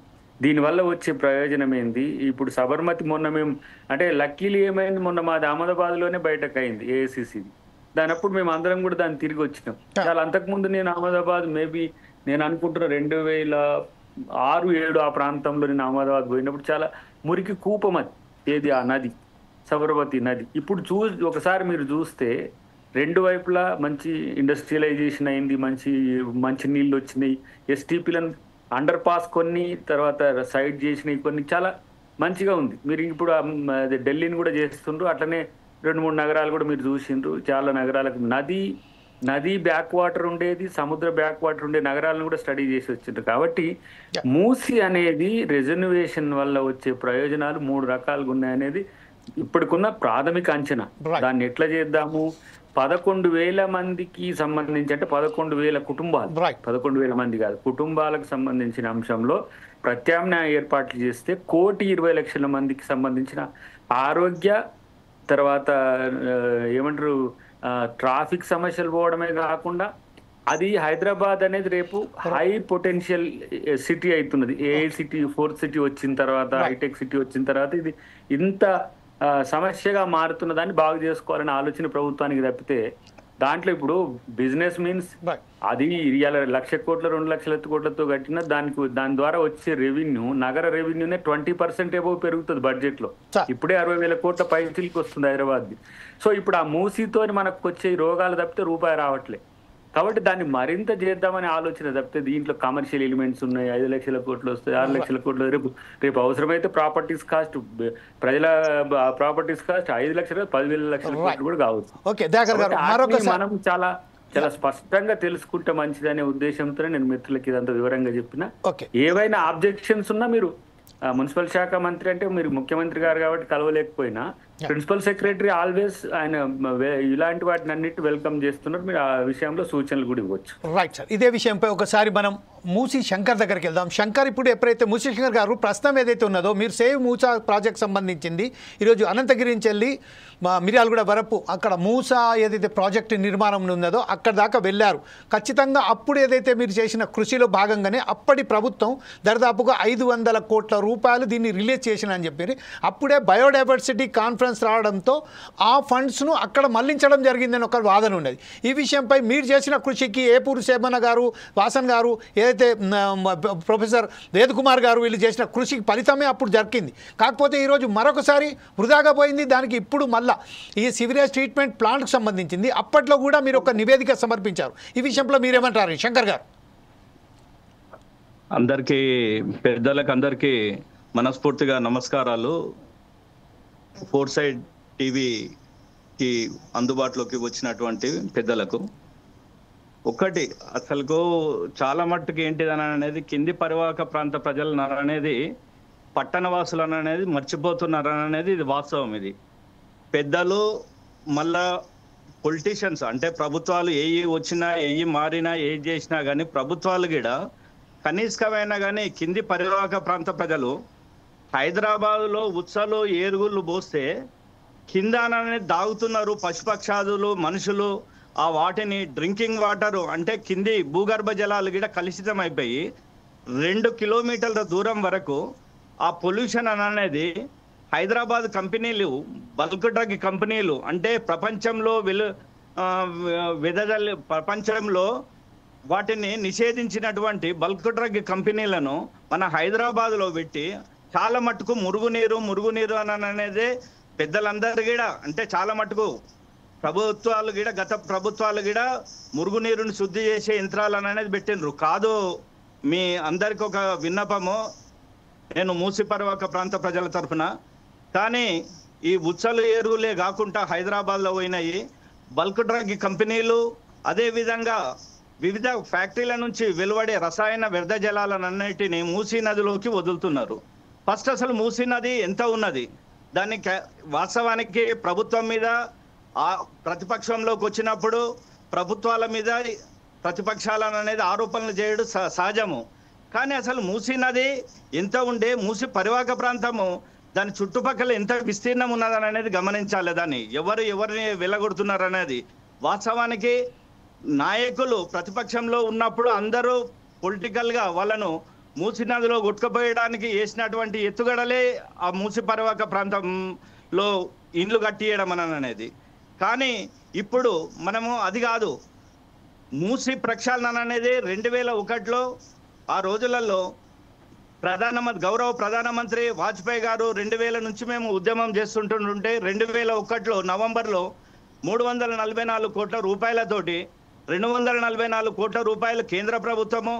Speaker 4: దీనివల్ల వచ్చే ప్రయోజనం ఏంది. ఇప్పుడు సబర్మతి మొన్న మేము అంటే లక్కీలు ఏమైంది, మొన్న మాది అహ్మదాబాద్లోనే బయటకు అయింది AICCది. దానప్పుడు మేము అందరం కూడా దాన్ని తిరిగి వచ్చినాం. చాలా అంతకుముందు నేను అహ్మదాబాద్ మేబీ నేను అనుకుంటున్నా 2006-07 ఆ ప్రాంతంలో నేను అహ్మదాబాద్ పోయినప్పుడు చాలా మురికి కూపం అది, ఏది ఆ నది సబర్మతి నది. ఇప్పుడు ఒకసారి మీరు చూస్తే రెండు వైపులా మంచి ఇండస్ట్రియలైజేషన్ అయింది, మంచి నీళ్ళు వచ్చినాయి, STPలను అండర్ పాస్ కొన్ని తర్వాత సైడ్ చేసినవి కొన్ని, చాలా మంచిగా ఉంది. మీరు ఇప్పుడు ఢిల్లీని కూడా చేస్తుండ్రు, అట్లనే 2-3 నగరాలు కూడా మీరు చూసిండ్రు. చాలా నగరాలకు నది నది బ్యాక్ వాటర్ ఉండేది, సముద్ర బ్యాక్ వాటర్ ఉండే నగరాలను కూడా స్టడీ చేసి వచ్చిండ్రు. కాబట్టి మూసి అనేది రిజర్వేషన్ వల్ల వచ్చే ప్రయోజనాలు 3 రకాలుగా ఉన్నాయనేది ఇప్పటికున్న ప్రాథమిక అంచనా. దాన్ని ఎట్లా చేద్దాము, 11,000 మందికి సంబంధించి, అంటే 11,000 కుటుంబాలు, 11,000 మంది కాదు, కుటుంబాలకు సంబంధించిన అంశంలో ప్రత్యామ్నాయ ఏర్పాట్లు చేస్తే 1,20,00,000 మందికి సంబంధించిన ఆరోగ్య, తర్వాత ఏమంటారు ట్రాఫిక్ సమస్యలు పోవడమే కాకుండా అది హైదరాబాద్ అనేది రేపు హై పొటెన్షియల్ సిటీ అవుతున్నది. ఏఐ సిటీ, 4th సిటీ వచ్చిన తర్వాత, హైటెక్ సిటీ వచ్చిన తర్వాత ఇది ఇంత సమస్యగా మారుతున్న దాన్ని బాగు చేసుకోవాలని ఆలోచన ప్రభుత్వానికి తప్పితే, దాంట్లో ఇప్పుడు బిజినెస్ మీన్స్ అది ఇవాళ 1,00,000 కోట్ల 2,00,000 కోట్లతో కట్టిన దాని ద్వారా వచ్చే రెవెన్యూ, నగర రెవెన్యూనే 20% ఏవో పెరుగుతుంది బడ్జెట్ లో. ఇప్పుడే 60,000 కోట్ల పైచిలకు వస్తుంది హైదరాబాద్. సో ఇప్పుడు ఆ మూసీతో మనకు వచ్చే రోగాలు తప్పితే రూపాయి రావట్లే. కాబట్టి దాన్ని మరింత చేద్దామని ఆలోచన తప్పితే దీంట్లో కమర్షియల్ ఎలిమెంట్స్ ఉన్నాయి. 5,00,000 కోట్లు వస్తాయి, 6,00,000 కోట్లు, రేపు అవసరమైతే ప్రాపర్టీస్ కాస్ట్, ప్రజల ప్రాపర్టీస్ కాస్ట్ 5,00,000 10,000 కోట్లు కూడా కావచ్చు. మనం చాలా స్పష్టంగా తెలుసుకుంటే మంచిదనే ఉద్దేశంతో నేను మిత్రులకి ఇదంతా వివరంగా చెప్పిన. ఏవైనా ఆబ్జెక్షన్స్ ఉన్నా మీరు మున్సిపల్ శాఖ మంత్రి అంటే మీరు ముఖ్యమంత్రి గారు కాబట్టి కలవలేకపోయినా ప్రిన్సిపల్ సెక్రటరీ ఆల్వేస్ ఆయన ఇలాంటి వాటిని అన్నిటి వెల్కమ్ చేస్తున్నారు. మీరు ఆ విషయంలో సూచనలు కూడా ఇవ్వచ్చు.
Speaker 1: రైట్ సార్, ఇదే విషయంపై ఒకసారి మనం మూసీ శంకర్ దగ్గరికి వెళ్దాం. శంకర్, ఇప్పుడు ఎప్పుడైతే మూసీ శంకర్ గారు ప్రస్తుతం ఏదైతే ఉన్నదో మీరు సేవ్ మూసా ప్రాజెక్ట్ సంబంధించింది ఈరోజు అనంతగిరి నుంచి వెళ్ళి మిర్యాలగూడ వరపు అక్కడ మూసా ఏదైతే ప్రాజెక్టు నిర్మాణం ఉన్నదో అక్కడ దాకా వెళ్ళారు. ఖచ్చితంగా అప్పుడు ఏదైతే మీరు చేసిన కృషిలో భాగంగానే అప్పటి ప్రభుత్వం దరిదాపుగా 500 కోట్ల రూపాయలు దీన్ని రిలీజ్ చేసినని చెప్పి అప్పుడే బయోడైవర్సిటీ కాన్ఫరెన్స్ రావడంతో ఆ ఫండ్స్ను అక్కడ మళ్లించడం జరిగిందని ఒక వాదన ఉన్నది. ఈ విషయంపై మీరు చేసిన కృషికి ఏపూరు సేమన్న గారు, వాసన్ గారు, ఏదైతే ప్రొఫెసర్ వేద్ కుమార్ గారు వీళ్ళు చేసిన కృషికి ఫలితమే అప్పుడు జరిగింది. కాకపోతే ఈరోజు మరొకసారి వృధాగా పోయింది. దానికి ఇప్పుడు మళ్ళా ఈ సివిరేజ్ ట్రీట్మెంట్ ప్లాంట్కు సంబంధించింది అప్పట్లో కూడా మీరు ఒక నివేదిక సమర్పించారు. ఈ విషయంలో మీరేమంటారు శంకర్ గారు?
Speaker 5: అందరికీ పెద్దలకు అందరికీ మనస్ఫూర్తిగా నమస్కారాలు. 4 సైడ్ టీవీకి అందుబాటులోకి వచ్చినటువంటి పెద్దలకు ఒకటి, అసలుకు చాలా మట్టుకు ఏంటిదని అనేది కింది పరివాహక ప్రాంత ప్రజలు అనేది పట్టణవాసులను అనేది మర్చిపోతున్నారు అనేది ఇది వాస్తవం. ఇది పెద్దలు మళ్ళా పొలిటీషియన్స్ అంటే ప్రభుత్వాలు ఏవి వచ్చినా ఏవి మారినా ఏది చేసినా కానీ ప్రభుత్వాలు కూడా కనీసమైనా కానీ కింది పరివాహక ప్రాంత ప్రజలు హైదరాబాదులో ఉత్సలు ఏరుగుళ్ళు పోస్తే కింద అనేది దాగుతున్నారు పశుపక్షాదులు, మనుషులు. ఆ వాటిని డ్రింకింగ్ వాటర్ అంటే కింది భూగర్భ జలాలు కూడా కలుషితం అయిపోయి 2 కిలోమీటర్ల దూరం వరకు ఆ పొల్యూషన్ అనేది హైదరాబాద్ కంపెనీలు, బల్క్ డ్రగ్ కంపెనీలు అంటే ప్రపంచంలో ప్రపంచంలో వాటిని నిషేధించినటువంటి బల్క్ డ్రగ్ కంపెనీలను మన హైదరాబాద్లో పెట్టి చాలా మట్టుకు మురుగునీరు అనేది పెద్దలందరూ కూడా అంటే చాలా మట్టుకు ప్రభుత్వాలు కూడా గత ప్రభుత్వాలు కూడా మురుగునీరుని శుద్ధి చేసే యంత్రాలు అనేది పెట్టినరు కాదు. మీ అందరికి ఒక విన్నపము, నేను మూసి పరివాహక ప్రాంత ప్రజల తరఫున, కానీ ఈ ఉచ్చలు ఏరుగులే కాకుండా హైదరాబాద్లో పోయినాయి బల్క్ డ్రగ్ కంపెనీలు, అదేవిధంగా వివిధ ఫ్యాక్టరీల నుంచి వెలువడే రసాయన వ్యర్థ జలాలన్నిటిని మూసీ నదిలోకి వదులుతున్నారు. ఫస్ట్ అసలు మూసీ నది ఎంత ఉన్నది, దాన్ని వాస్తవానికి ప్రభుత్వం మీద ప్రతిపక్షంలోకి వచ్చినప్పుడు ప్రభుత్వాల మీద ప్రతిపక్షాలను అనేది ఆరోపణలు చేయడం సహజము. కానీ అసలు మూసీ నది ఎంత ఉండే, మూసీ పరివాహక ప్రాంతము దాని చుట్టుపక్కల ఎంత విస్తీర్ణం ఉన్నదని అనేది గమనించాలి. దాన్ని ఎవరిని వెళ్ళగొడుతున్నారు అనేది వాస్తవానికి నాయకులు ప్రతిపక్షంలో ఉన్నప్పుడు అందరూ పొలిటికల్గా వాళ్ళను మూసీ నదిలో కొట్టుకుపోయడానికి వేసినటువంటి ఎత్తుగడలే ఆ మూసీ పరివాహక ప్రాంతంలో ఇండ్లు కట్టియడం అనేది. కానీ ఇప్పుడు మనము అది కాదు, మూసీ ప్రక్షాళన అనేది 2001లో ఆ రోజులలో గౌరవ ప్రధానమంత్రి వాజ్పేయి గారు 2000 నుంచి మేము ఉద్యమం చేస్తుంటుంటే 2001లో నవంబర్లో 344 కోట్ల రూపాయలతోటి 244 కోట్ల రూపాయలు కేంద్ర ప్రభుత్వము,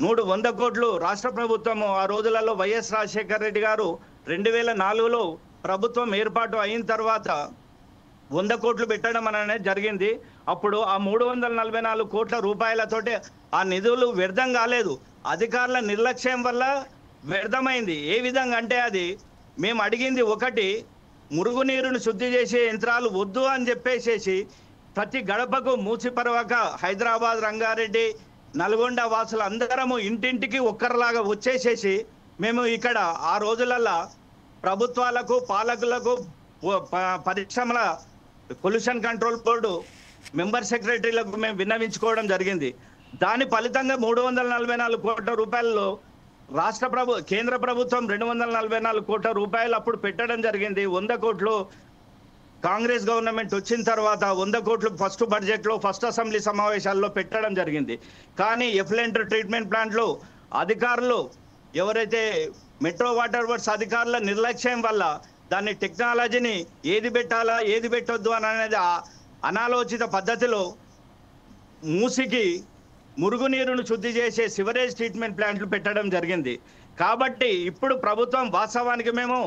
Speaker 5: 100 కోట్లు రాష్ట్ర ప్రభుత్వము. ఆ రోజులలో వైఎస్ రాజశేఖర రెడ్డి గారు 2004లో ప్రభుత్వం ఏర్పాటు అయిన తర్వాత 100 కోట్లు పెట్టడం అనేది జరిగింది. అప్పుడు ఆ 344 కోట్ల రూపాయలతోటి ఆ నిధులు వ్యర్థం కాలేదు, అధికారుల నిర్లక్ష్యం వల్ల వ్యర్థమైంది. ఏ విధంగా అంటే అది మేము అడిగింది ఒకటి, మురుగునీరును శుద్ధి చేసే యంత్రాలు వద్దు అని చెప్పేసేసి ప్రతి గడపకు మూసిపరవక హైదరాబాద్, రంగారెడ్డి, నల్గొండ వాసులు అందరము ఇంటింటికి ఒక్కరిలాగా వచ్చేసేసి మేము ఇక్కడ ఆ రోజులల్లో ప్రభుత్వాలకు, పాలకులకు, పరిశ్రమల పొల్యూషన్ కంట్రోల్ బోర్డు మెంబర్ సెక్రటరీలకు మేము విన్నవించుకోవడం జరిగింది. దాని ఫలితంగా 344 కోట్ల రూపాయల్లో కేంద్ర ప్రభుత్వం 244 కోట్ల రూపాయలు అప్పుడు పెట్టడం జరిగింది. 100 కోట్లు కాంగ్రెస్ గవర్నమెంట్ వచ్చిన తర్వాత 100 కోట్లు ఫస్ట్ బడ్జెట్లో ఫస్ట్ అసెంబ్లీ సమావేశాల్లో పెట్టడం జరిగింది. కానీ ఎఫ్లెంట్ ట్రీట్మెంట్ ప్లాంట్లు అధికారులు ఎవరైతే మెట్రో వాటర్ వర్క్స్ అధికారుల నిర్లక్ష్యం వల్ల దాని టెక్నాలజీని ఏది పెట్టాలా ఏది పెట్టొద్దు అనేది అనాలోచిత పద్ధతిలో మూసికి మురుగునీరును శుద్ధి చేసే సివరేజ్ ట్రీట్మెంట్ ప్లాంట్లు పెట్టడం జరిగింది. కాబట్టి ఇప్పుడు ప్రభుత్వం వాస్తవానికి మేము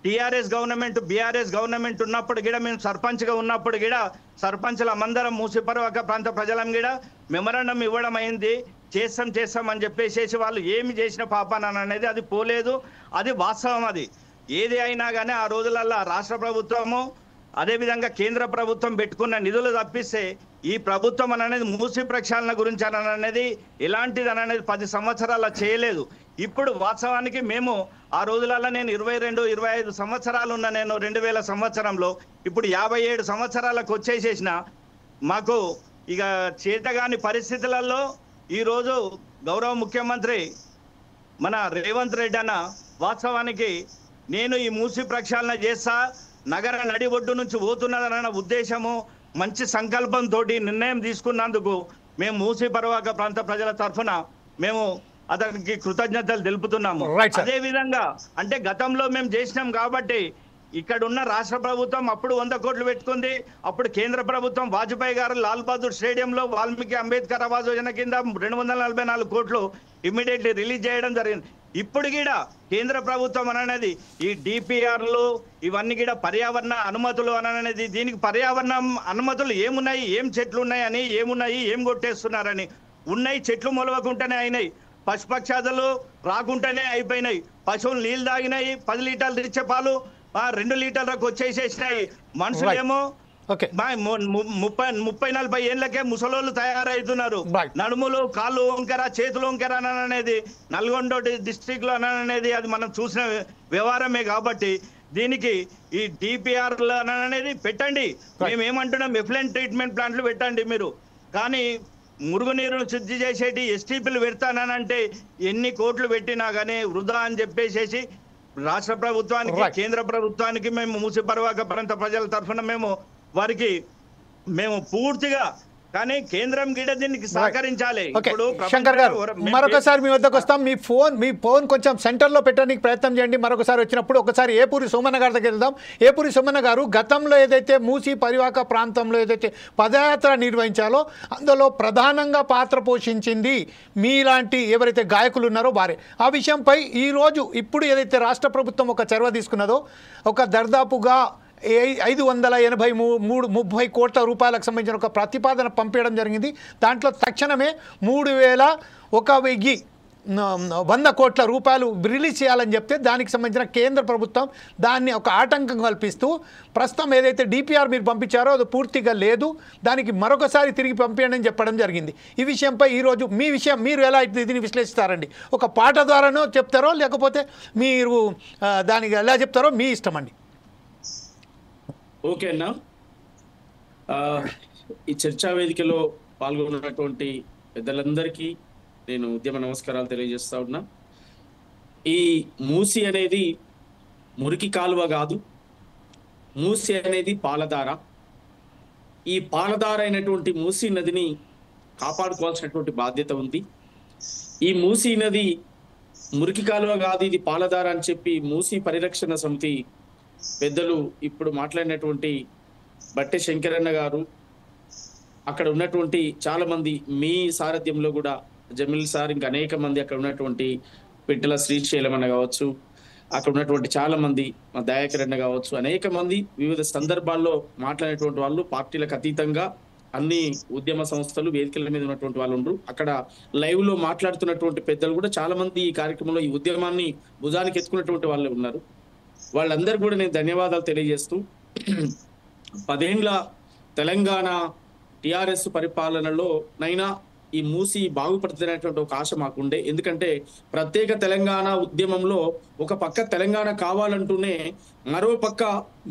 Speaker 5: టీఆర్ఎస్ గవర్నమెంట్, బీఆర్ఎస్ గవర్నమెంట్ ఉన్నప్పుడు కూడా మేము సర్పంచ్గా ఉన్నప్పుడు కూడా సర్పంచ్లమందరం మూసిపరవక ప్రాంత ప్రజలం కూడా మెమరాండం ఇవ్వడం అయింది. చేస్తాం అని చెప్పేసి వాళ్ళు ఏమి చేసిన పాపాన అనేది అది పోలేదు, అది వాస్తవం. అది ఏది అయినా కానీ ఆ రోజులల్లో రాష్ట్ర ప్రభుత్వము అదేవిధంగా కేంద్ర ప్రభుత్వం పెట్టుకున్న నిధులు తప్పిస్తే ఈ ప్రభుత్వం అనేది మూసి ప్రక్షాళన గురించి అనేది ఎలాంటిది అనేది 10 సంవత్సరాల చేయలేదు. ఇప్పుడు వాస్తవానికి మేము ఆ రోజులలో నేను 22-25 సంవత్సరాలు ఉన్న నేను 2000 సంవత్సరంలో ఇప్పుడు 57 సంవత్సరాలకు వచ్చేసేసిన మాకు ఇక చేతగాని పరిస్థితులలో ఈరోజు గౌరవ ముఖ్యమంత్రి మన రేవంత్ రెడ్డి అన్న వాస్తవానికి నేను ఈ మూసి ప్రక్షాళన చేస్తా, నగర నడి ఒడ్డు నుంచి పోతున్నదన్న ఉద్దేశము, మంచి సంకల్పంతో నిర్ణయం తీసుకున్నందుకు మేము మూసి పరవాక ప్రాంత ప్రజల తరఫున మేము అతనికి కృతజ్ఞతలు తెలుపుతున్నాము. అదే విధంగా అంటే గతంలో మేము చేసినాం కాబట్టి ఇక్కడ ఉన్న రాష్ట్ర ప్రభుత్వం అప్పుడు 100 కోట్లు పెట్టుకుంది. అప్పుడు కేంద్ర ప్రభుత్వం వాజ్పేయి గారు లాల్ బహదూర్ స్టేడియంలో వాల్మీకి అంబేద్కర్ ఆవాస్ యోజన కింద 244 కోట్లు ఇమ్మీడియట్లీ రిలీజ్ చేయడం జరిగింది. ఇప్పుడు కూడా కేంద్ర ప్రభుత్వం అనేది ఈ డిపిఆర్లు ఇవన్నీ కూడా పర్యావరణ అనుమతులు అనేది దీనికి పర్యావరణం అనుమతులు ఏమున్నాయి, ఏం చెట్లు ఉన్నాయని, ఏమున్నాయి, ఏం కొట్టేస్తున్నారని, ఉన్నాయి చెట్లు మొలవకుండానే అయినాయి, పశుపక్షాదులు రాకుండానే అయిపోయినాయి, పశువులు నీళ్ళు తాగినాయి, 10 లీటర్లు ఇచ్చే పాలు 2 లీటర్లకు వచ్చేసేసినాయి. మనుషులేమో 30-40 ఏళ్ళకే ముసలోళ్ళు తయారవుతున్నారు. నడుములు, కాళ్ళు వంకర, చేతులు వంకర అనేది నల్గొండ డిస్ట్రిక్ట్ లో అనేది అది మనం చూసిన వ్యవహారమే. కాబట్టి దీనికి ఈ డిపిఆర్లు అనేది పెట్టండి. మేము ఏమంటున్నాం, ఎఫ్లెంట్ ట్రీట్మెంట్ ప్లాంట్లు పెట్టండి మీరు, కానీ మురుగునీరును శుద్ధి చేసేటి ఎస్టీపీలు పెడతానంటే ఎన్ని కోట్లు పెట్టినా కానీ వృధా అని చెప్పేసేసి రాష్ట్ర ప్రభుత్వానికి, కేంద్ర ప్రభుత్వానికి మేము మూసి పరవాక ప్రాంత ప్రజల తరఫున మేము వారికి మేము పూర్తిగా, కానీ కేంద్రం గిడ దీనికి సహకరించాలి.
Speaker 1: శంకర్ గారు మరొకసారి మీ వద్దకు వస్తాం. మీ ఫోన్ కొంచెం సెంటర్లో పెట్టడానికి ప్రయత్నం చేయండి. మరొకసారి వచ్చినప్పుడు ఒకసారి ఏపూరి సోమన్న గారి దగ్గర వెళ్దాం. ఏపూరి సోమన్న గారు, గతంలో ఏదైతే మూసి పరివాహక ప్రాంతంలో ఏదైతే పదయాత్ర నిర్వహించాలో అందులో ప్రధానంగా పాత్ర పోషించింది మీలాంటి ఎవరైతే గాయకులు ఉన్నారో వారే. ఆ విషయంపై ఈరోజు ఇప్పుడు ఏదైతే రాష్ట్ర ప్రభుత్వం ఒక చొరవ తీసుకున్నదో ఒక దర్దాపుగా 583 కోట్ల రూపాయలకు సంబంధించిన ఒక ప్రతిపాదన పంపించడం జరిగింది. దాంట్లో తక్షణమే 3,100 కోట్ల రూపాయలు రిలీజ్ చేయాలని చెప్తే దానికి సంబంధించిన కేంద్ర ప్రభుత్వం దాన్ని ఒక ఆటంకం కల్పిస్తూ ప్రస్తుతం ఏదైతే డిపిఆర్ మీరు పంపించారో అది పూర్తిగా లేదు, దానికి మరొకసారి తిరిగి పంపించండి అని చెప్పడం జరిగింది. ఈ విషయంపై ఈరోజు మీరు ఎలా దీన్ని విశ్లేషిస్తారండి? ఒక పాట ద్వారానో చెప్తారో లేకపోతే మీరు దానికి ఎలా చెప్తారో మీ ఇష్టం అండి.
Speaker 6: ఓకే అన్న, ఈ చర్చా వేదికలో పాల్గొన్నటువంటి పెద్దలందరికీ నేను ఉద్యమ నమస్కారాలు తెలియజేస్తా ఉన్నా. ఈ మూసి అనేది మురికి కాలువ కాదు, మూసి అనేది పాలధార. ఈ పాలధార అయినటువంటి మూసి నదిని కాపాడుకోవాల్సినటువంటి బాధ్యత ఉంది. ఈ మూసి నది మురికి కాలువ కాదు, ఇది పాలధార అని చెప్పి మూసి పరిరక్షణ సమితి పెద్దలు ఇప్పుడు మాట్లాడినటువంటి బట్టె శంకరన్న గారు, అక్కడ ఉన్నటువంటి చాలా మంది మీ సారథ్యంలో కూడా జమీల్ సార్, ఇంకా అనేక మంది అక్కడ ఉన్నటువంటి పిట్టల శ్రీశైలం అన్న కావచ్చు, అక్కడ ఉన్నటువంటి చాలా మంది మా దయాకర్ అన్న కావచ్చు, అనేక మంది వివిధ సందర్భాల్లో మాట్లాడినటువంటి వాళ్ళు పార్టీలకు అతీతంగా అన్ని ఉద్యమ సంస్థలు వేదికల మీద ఉన్నటువంటి వాళ్ళు ఉండరు. అక్కడ లైవ్ లో మాట్లాడుతున్నటువంటి పెద్దలు కూడా చాలా మంది ఈ కార్యక్రమంలో ఈ ఉద్యమాన్ని భుజానికి ఎత్తుకున్నటువంటి వాళ్ళే ఉన్నారు. వాళ్ళందరూ కూడా నేను ధన్యవాదాలు తెలియజేస్తూ 10 ఏళ్ల తెలంగాణ టిఆర్ఎస్ పరిపాలనలో నైనా ఈ మూసి బాగుపడుతున్నటువంటి ఒక ఆశ మాకుండే. ఎందుకంటే ప్రత్యేక తెలంగాణ ఉద్యమంలో ఒక పక్క తెలంగాణ కావాలంటూనే మరో పక్క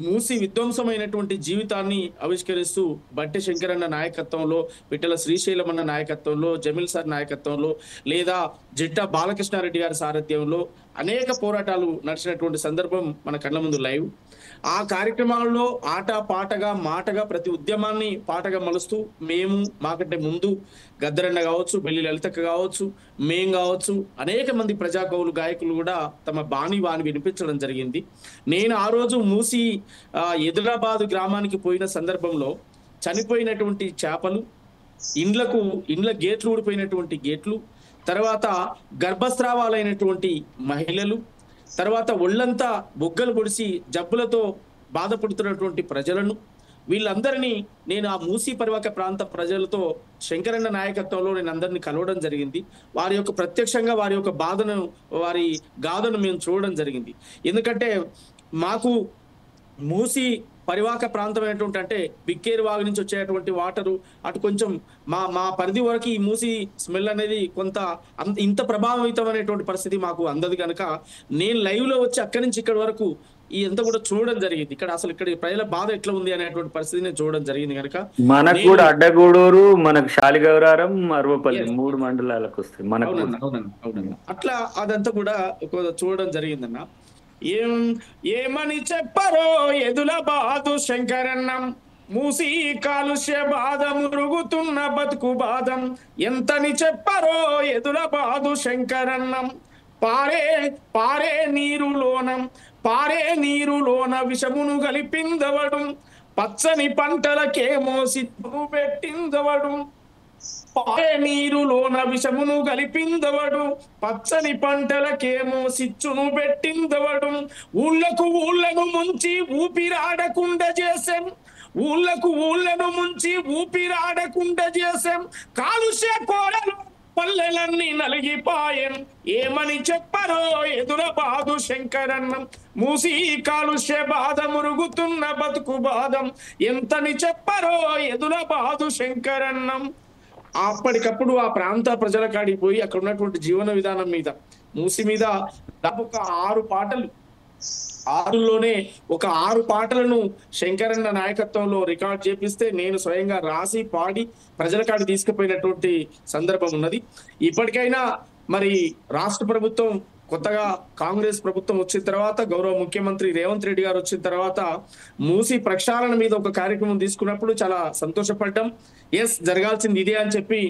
Speaker 6: మూసి విధ్వంసమైనటువంటి జీవితాన్ని ఆవిష్కరిస్తూ బట్టె శంకరన్న నాయకత్వంలో, పిట్టల శ్రీశైలమన్న నాయకత్వంలో, జమీల్ సార్ నాయకత్వంలో, లేదా జిట్టా బాలకృష్ణారెడ్డి గారి సారథ్యంలో అనేక పోరాటాలు నడిచినటువంటి సందర్భం మన కళ్ళ ముందు లైవ్. ఆ కార్యక్రమాల్లో ఆట పాటగా మాటగా ప్రతి ఉద్యమాన్ని పాటగా మలుస్తూ మేము మాకంటే ముందు గద్దరన్న కావచ్చు, బెల్లి లలితక్క కావచ్చు, మేం కావచ్చు, అనేక మంది ప్రజాకవులు గాయకులు కూడా తమ బాణి వినిపించడం జరిగింది. నేను ఆ రోజు మూసి ఎదురాబాదు గ్రామానికి పోయిన సందర్భంలో చనిపోయినటువంటి చేపలు, ఇండ్ల గేట్లు ఊడిపోయినటువంటి గేట్లు, తర్వాత గర్భస్రావాలైనటువంటి మహిళలు, తర్వాత ఒళ్ళంతా బొగ్గలు పొడిసి జబ్బులతో బాధపడుతున్నటువంటి ప్రజలను, వీళ్ళందరినీ నేను ఆ మూసి పరివాహక ప్రాంత ప్రజలతో శంకరన్న నాయకత్వంలో నేను అందరినీ కలవడం జరిగింది. వారి యొక్క ప్రత్యక్షంగా వారి యొక్క బాధను, వారి గాథను మేము చూడడం జరిగింది. ఎందుకంటే మాకు మూసి పరివాహక ప్రాంతం ఏంటంటే అంటే బిక్కేరు వాగు నుంచి వచ్చేటువంటి వాటరు అటు కొంచెం మా పరిధి వరకు ఈ మూసి స్మెల్ అనేది కొంత ఇంత ప్రభావితమైనటువంటి పరిస్థితి మాకు అందదు కనుక నేను లైవ్ లో వచ్చి అక్కడి నుంచి ఇక్కడి వరకు ఈ ఎంత కూడా చూడడం జరిగింది. ఇక్కడ అసలు ఇక్కడ ప్రజల బాధ ఎట్లా ఉంది అనేటువంటి పరిస్థితి నేను చూడడం జరిగింది కనుక
Speaker 4: మనకు కూడా అడ్డగూడూరు, మనకు శాలిగౌరారం, అరవపల్లి 3 మండలాలకు వస్తాయి మనకు.
Speaker 6: అవునన్నా అట్లా అదంతా కూడా చూడడం జరిగిందన్న. ఏమని చెప్పరో ఎదులబాదు శంకరన్నం, మూసి కాలుష్య బాధ మురుగుతున్న బతుకు బాధం, ఎంతని చెప్పరో ఎదులబాదు శంకరన్నం. పారే నీరులోన విషమును కలిపిందవడు, పచ్చని పంటలకేమో సిద్ధు పెట్టిందవడు. పారే నీరులోన విషమును కలిపిందవడు, పచ్చని పంటలకేమో సిచ్చును పెట్టిందవడు. ఊళ్ళను ముంచి ఊపిరాడకుండా చేసాం, కాలుష్య కోరలు పల్లెలన్నీ నలిగిపాయెం. ఏమని చెప్పరో ఎదురబాదు శంకరన్నం, మూసి కాలుష్య బాధ మురుగుతున్న బతుకు బాధం, ఎంతని చెప్పరో ఎదురబాదు శంకరన్నం. అప్పటికప్పుడు ఆ ప్రాంత ప్రజల కాడికి పోయి అక్కడ ఉన్నటువంటి జీవన విధానం మీద, మూసి మీద ఒక 6 పాటలు, 6లోనే ఒక 6 పాటలను శంకరన్న నాయకత్వంలో రికార్డ్ చేపిస్తే నేను స్వయంగా రాసి పాడి ప్రజల కాడికి తీసుకుపోయినటువంటి సందర్భం ఉన్నది. ఇప్పటికైనా మరి రాష్ట్ర ప్రభుత్వం కొత్తగా కాంగ్రెస్ ప్రభుత్వం వచ్చిన తర్వాత, గౌరవ ముఖ్యమంత్రి రేవంత్ రెడ్డి గారు వచ్చిన తర్వాత మూసి ప్రక్షాళన మీద ఒక కార్యక్రమం తీసుకున్నప్పుడు చాలా సంతోషపడ్డాం. జరగాల్సింది ఇదే అని చెప్పి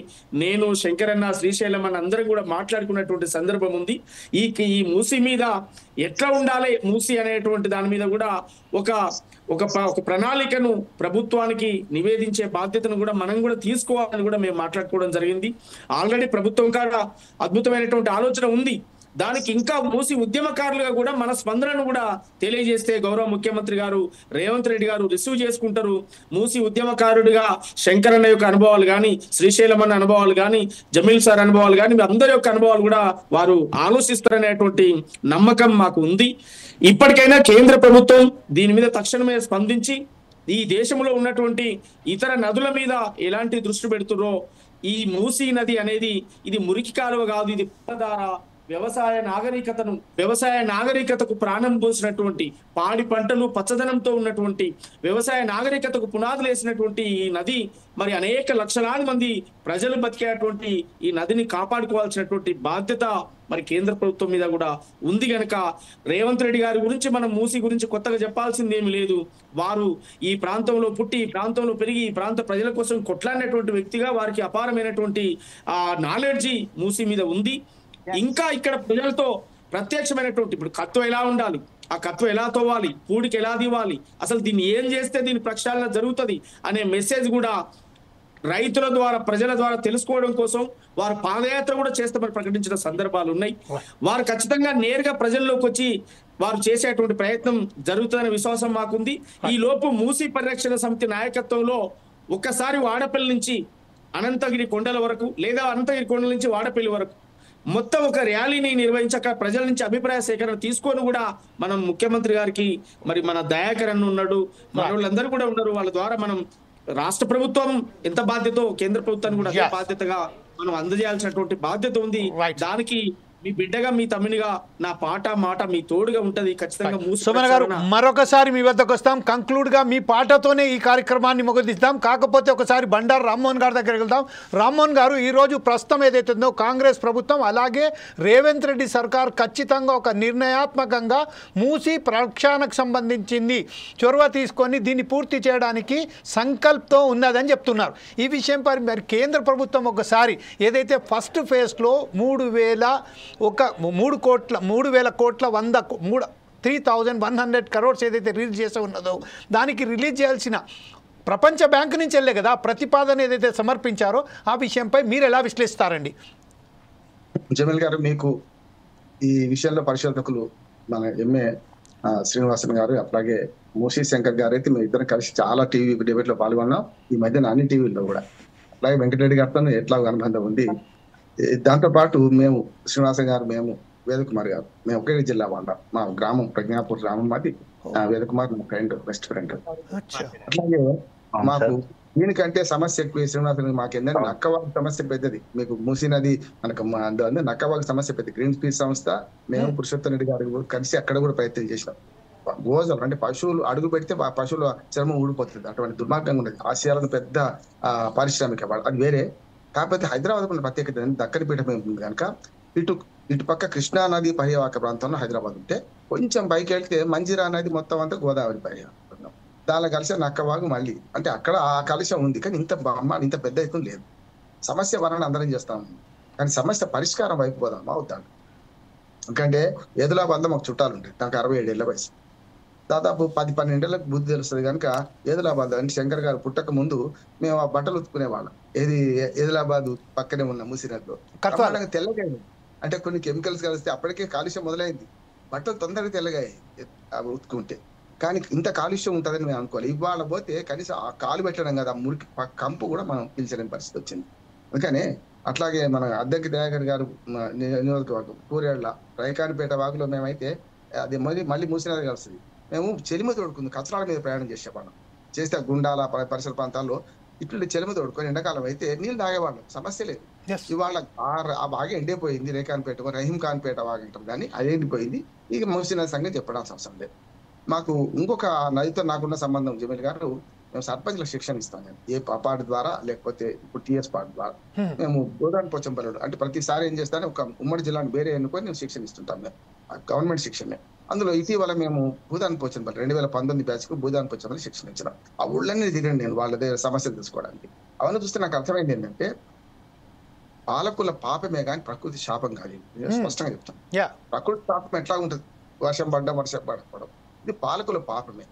Speaker 6: నేను, శంకరన్న, శ్రీశైలం అని అందరం కూడా మాట్లాడుకున్నటువంటి సందర్భం ఉంది. ఈ మూసి మీద ఎట్లా ఉండాలి, మూసి అనేటువంటి దాని మీద కూడా ఒక ప్రణాళికను ప్రభుత్వానికి నివేదించే బాధ్యతను కూడా మనం కూడా తీసుకోవాలని కూడా మేము మాట్లాడుకోవడం జరిగింది. ఆల్రెడీ ప్రభుత్వం కాడ అద్భుతమైనటువంటి ఆలోచన ఉంది. దానికి ఇంకా మూసి ఉద్యమకారులుగా కూడా మన స్పందనను కూడా తెలియజేస్తే గౌరవ ముఖ్యమంత్రి గారు రేవంత్ రెడ్డి గారు రిసీవ్ చేసుకుంటారు. మూసి ఉద్యమకారుడిగా శంకరన్న యొక్క అనుభవాలు కానీ, శ్రీశైలం అన్న అనుభవాలు కానీ, జమీల్ సార్ అనుభవాలు కానీ, అందరి యొక్క అనుభవాలు కూడా వారు ఆలోచిస్తారనేటువంటి నమ్మకం మాకు ఉంది. ఇప్పటికైనా కేంద్ర ప్రభుత్వం దీని మీద తక్షణమే స్పందించి ఈ దేశంలో ఉన్నటువంటి ఇతర నదుల మీద ఎలాంటి దృష్టి పెడుతుర్రో, ఈ మూసి నది అనేది ఇది మురికి కాలువ కాదు, ఇది పరదార వ్యవసాయ నాగరికతకు ప్రాణం పోసినటువంటి, పాడి పంటలు పచ్చదనంతో ఉన్నటువంటి వ్యవసాయ నాగరికతకు పునాదులు వేసినటువంటి ఈ నది మరి అనేక లక్షలాది మంది ప్రజలు బతికేటువంటి ఈ నదిని కాపాడుకోవాల్సినటువంటి బాధ్యత మరి కేంద్ర ప్రభుత్వం మీద కూడా ఉంది కనుక రేవంత్ రెడ్డి గారి గురించి మనం మూసి గురించి కొత్తగా చెప్పాల్సింది ఏమి లేదు. వారు ఈ ప్రాంతంలో పుట్టి, ఈ ప్రాంతంలో పెరిగి, ఈ ప్రాంత ప్రజల కోసం కొట్లాడినటువంటి వ్యక్తిగా వారికి అపారమైనటువంటి నాలెడ్జి మూసి మీద ఉంది. ఇంకా ఇక్కడ ప్రజలతో ప్రత్యక్షమైనటువంటి, ఇప్పుడు కత్వ ఎలా ఉండాలి, ఆ కత్వ ఎలా తవ్వాలి, పూడికి ఎలా దివాలి, అసలు దీన్ని ఏం చేస్తే దీని ప్రక్షాళన జరుగుతుంది అనే మెసేజ్ కూడా రైతుల ద్వారా, ప్రజల ద్వారా తెలుసుకోవడం కోసం వారు పాదయాత్ర కూడా చేస్తామని ప్రకటించిన సందర్భాలు ఉన్నాయి. వారు ఖచ్చితంగా నేరుగా ప్రజల్లోకి వచ్చి వారు చేసేటువంటి ప్రయత్నం జరుగుతుందనే విశ్వాసం మాకుంది. ఈ లోపు మూసి పరిరక్షణ సమితి నాయకత్వంలో ఒక్కసారి వాడపల్లి నుంచి అనంతగిరి కొండల వరకు లేదా అనంతగిరి కొండల నుంచి వాడపల్లి వరకు మొత్తం ఒక ర్యాలీని నిర్వహించక ప్రజల నుంచి అభిప్రాయ సేకరణ తీసుకొని కూడా మనం ముఖ్యమంత్రి గారికి మరి మన దయాకర్ అన్న ఉన్నాడు, మన వాళ్ళందరూ కూడా ఉన్నారు, వాళ్ళ ద్వారా మనం రాష్ట్ర ప్రభుత్వం ఎంత బాధ్యతో కేంద్ర ప్రభుత్వాన్ని కూడా అదే బాధ్యతగా మనం అందజేయాల్సినటువంటి బాధ్యత ఉంది. దానికి మీ బిడ్డగా మీ తమ్మునిగా నా పాట మాట మీ తోడుగా ఉంటది ఖచ్చితంగా.
Speaker 1: సుమన్ గారు మరొకసారి మీ వద్దకు వస్తాం. కంక్లూడ్ గా మీ పాటతోనే ఈ కార్యక్రమాన్ని ముగిద్దాం. కాకపోతే ఒకసారి బండారు రామ్మోహన్ గారి దగ్గరికి వెళ్దాం. రామ్మోహన్ గారు, ఈరోజు ప్రస్తుతం ఏదైతే ఉందో కాంగ్రెస్ ప్రభుత్వం అలాగే రేవంత్ రెడ్డి సర్కార్ ఖచ్చితంగా ఒక నిర్ణయాత్మకంగా మూసి ప్రక్షాళనకు సంబంధించింది చొరవ తీసుకొని దీన్ని పూర్తి చేయడానికి సంకల్పంతో ఉన్నదని చెప్తున్నారు. ఈ విషయంపై మరి కేంద్ర ప్రభుత్వం ఒకసారి ఏదైతే ఫస్ట్ ఫేజ్లో 3,000 కోట్ల 3,100 crores ఏదైతే రిలీజ్ చేసి ఉన్నదో దానికి రిలీజ్ చేయాల్సిన ప్రపంచ బ్యాంకు నుంచి వెళ్ళే కదా ప్రతిపాదన ఏదైతే సమర్పించారో ఆ విషయంపై మీరు ఎలా విశ్లేషిస్తారండి?
Speaker 7: జమీల్ గారు, మీకు ఈ విషయంలో పరిశోధకులు మన ఎంఏ శ్రీనివాసన్ గారు అట్లాగే మూసీ శంకర్ గారు అయితే మేము ఇద్దరం కలిసి చాలా టీవీ డిబేట్ లో పాల్గొన్నాం. ఈ మధ్యన అన్ని టీవీల్లో కూడా. అలాగే వెంకటరెడ్డి గారితో ఎట్లా అనుబంధం ఉంది. దాంతో పాటు మేము శ్రీనివాసన్ గారు, మేము వేదకుమార్ గారు, మేము ఒకే జిల్లా వాళ్ళ, మా గ్రామం ప్రజ్ఞాపూర్ గ్రామం మాది. వేదకుమార్ మా ఫ్రెండ్, బెస్ట్ ఫ్రెండ్. అట్లాగే మాకు దీనికంటే సమస్య ఎక్కువ. శ్రీనివాసన్ మాకు ఏంటంటే నక్కవాగు సమస్య పెద్దది. మీకు మూసీ నది మనకు నక్కవాగు సమస్య పెద్దది. గ్రీన్ పీస్ సంస్థ, మేము పురుషోత్తం రెడ్డి గారు కలిసి అక్కడ కూడా ప్రయత్నం చేసినాం. గోజలు అంటే పశువులు అడుగు పెడితే పశువుల చర్మం ఊడిపోతుంది. అటువంటి దుర్మార్గంగా ఉండేది. ఆసియాలో పెద్ద పారిశ్రామిక అది వేరే. కాకపోతే హైదరాబాద్ ఉన్న ప్రత్యేకత దక్కని పీఠం ఉంది కనుక ఇటు పక్క కృష్ణా నది పరివాహక ప్రాంతంలో హైదరాబాద్ ఉంటే, కొంచెం పైకి వెళ్తే మంజిరా నది మొత్తం అంతా గోదావరి పరివాహక. దానిలో కలిసి నక్కవాగు మళ్ళీ అంటే అక్కడ ఆ కలుషం ఉంది, కానీ ఇంత పెద్ద ఎత్తున లేదు. సమస్య వలన అందరం చేస్తాము, కానీ సమస్య పరిష్కారం వైపు పోదామా అవుతాడు. ఎందుకంటే ఏదులాబాద్లో మాకు చుట్టాలు ఉంటాయి. నాకు 67 ఏళ్ల వయసు. దాదాపు 10-12 ఏళ్ళకి బుద్ధి తెలుస్తుంది కనుక ఏదిలాబాద్ అంటే శంకర్ గారు పుట్టక ముందు మేము ఆ బట్టలు ఉతుకునేవాళ్ళం. ఏదిలాబాద్ పక్కనే ఉన్న మూసినదిలో తెల్లగా అంటే కొన్ని కెమికల్స్ కలిస్తే అప్పటికే కాలుష్యం మొదలైంది. బట్టలు తొందరగా తెల్లగాయి ఉతుకుంటే. కానీ ఇంత కాలుష్యం ఉంటుందని మేము అనుకోవాలి. ఇవాళ పోతే కనీసం ఆ కాలు పెట్టడం కదా, ఆ మురికి కంపు కూడా మనం పీల్చలేని పరిస్థితి వచ్చింది. అందుకనే అట్లాగే మన అద్దంకి దయాకర్ గారు నియోజకవర్గం పూరేళ్ల రైకానిపేట వాగులో మేమైతే అది మళ్ళీ మూసినది కలుస్తుంది. మేము చెలిమ తోడుకుంది కచరాల మీద ప్రయాణం చేసేవాళ్ళం. చేస్తే గుండాల పరిసర ప్రాంతాల్లో ఇట్లు చెలిమ తోడుకొని ఎండాకాలం అయితే నీళ్ళు తాగేవాళ్ళం, సమస్య లేదు. ఇవాళ ఆ బాగా ఎండిపోయింది. రేఖాన్పేట రహీం ఖాన్పేట వాగంటాం, కానీ అది ఎండిపోయింది. ఇక మూసిన సంగతి చెప్పడానికి అవసరం లేదు. మాకు ఇంకొక నదితో నాకున్న సంబంధం జమీల్ గారు, మేము సర్పంచ్లకు శిక్షణ ఇస్తాం. నేను ఏ పార్టీ ద్వారా లేకపోతే ఇప్పుడు టీఎస్ పార్టీ ద్వారా మేము గోదావరి పోచంపల్లి అంటే ప్రతిసారి ఏం చేస్తానే ఒక ఉమ్మడి జిల్లాను వేరే ఎన్నుకొని మేము శిక్షణ ఇస్తుంటాం. మేము గవర్నమెంట్ శిక్షణ. అందులో ఇటీవల మేము భూదాన్ పోచంపల్లి 2019 బ్యాచ్ కు భూదాన్ పోచంపల్లి శిక్షణ ఇచ్చినాం. ఆ ఊళ్ళన్నీ దిగండి నేను వాళ్ళ దగ్గర సమస్యలు తెలుసుకోవడానికి. అవన్నీ చూస్తే నాకు అర్థమైంది ఏంటంటే పాలకుల పాపమే కానీ ప్రకృతి శాపం కాదు. స్పష్టంగా చెప్తాను. ప్రకృతి శాపం ఎట్లా ఉంటుంది? వర్షం పడకపోవడం. ఇది పాలకుల పాపమే.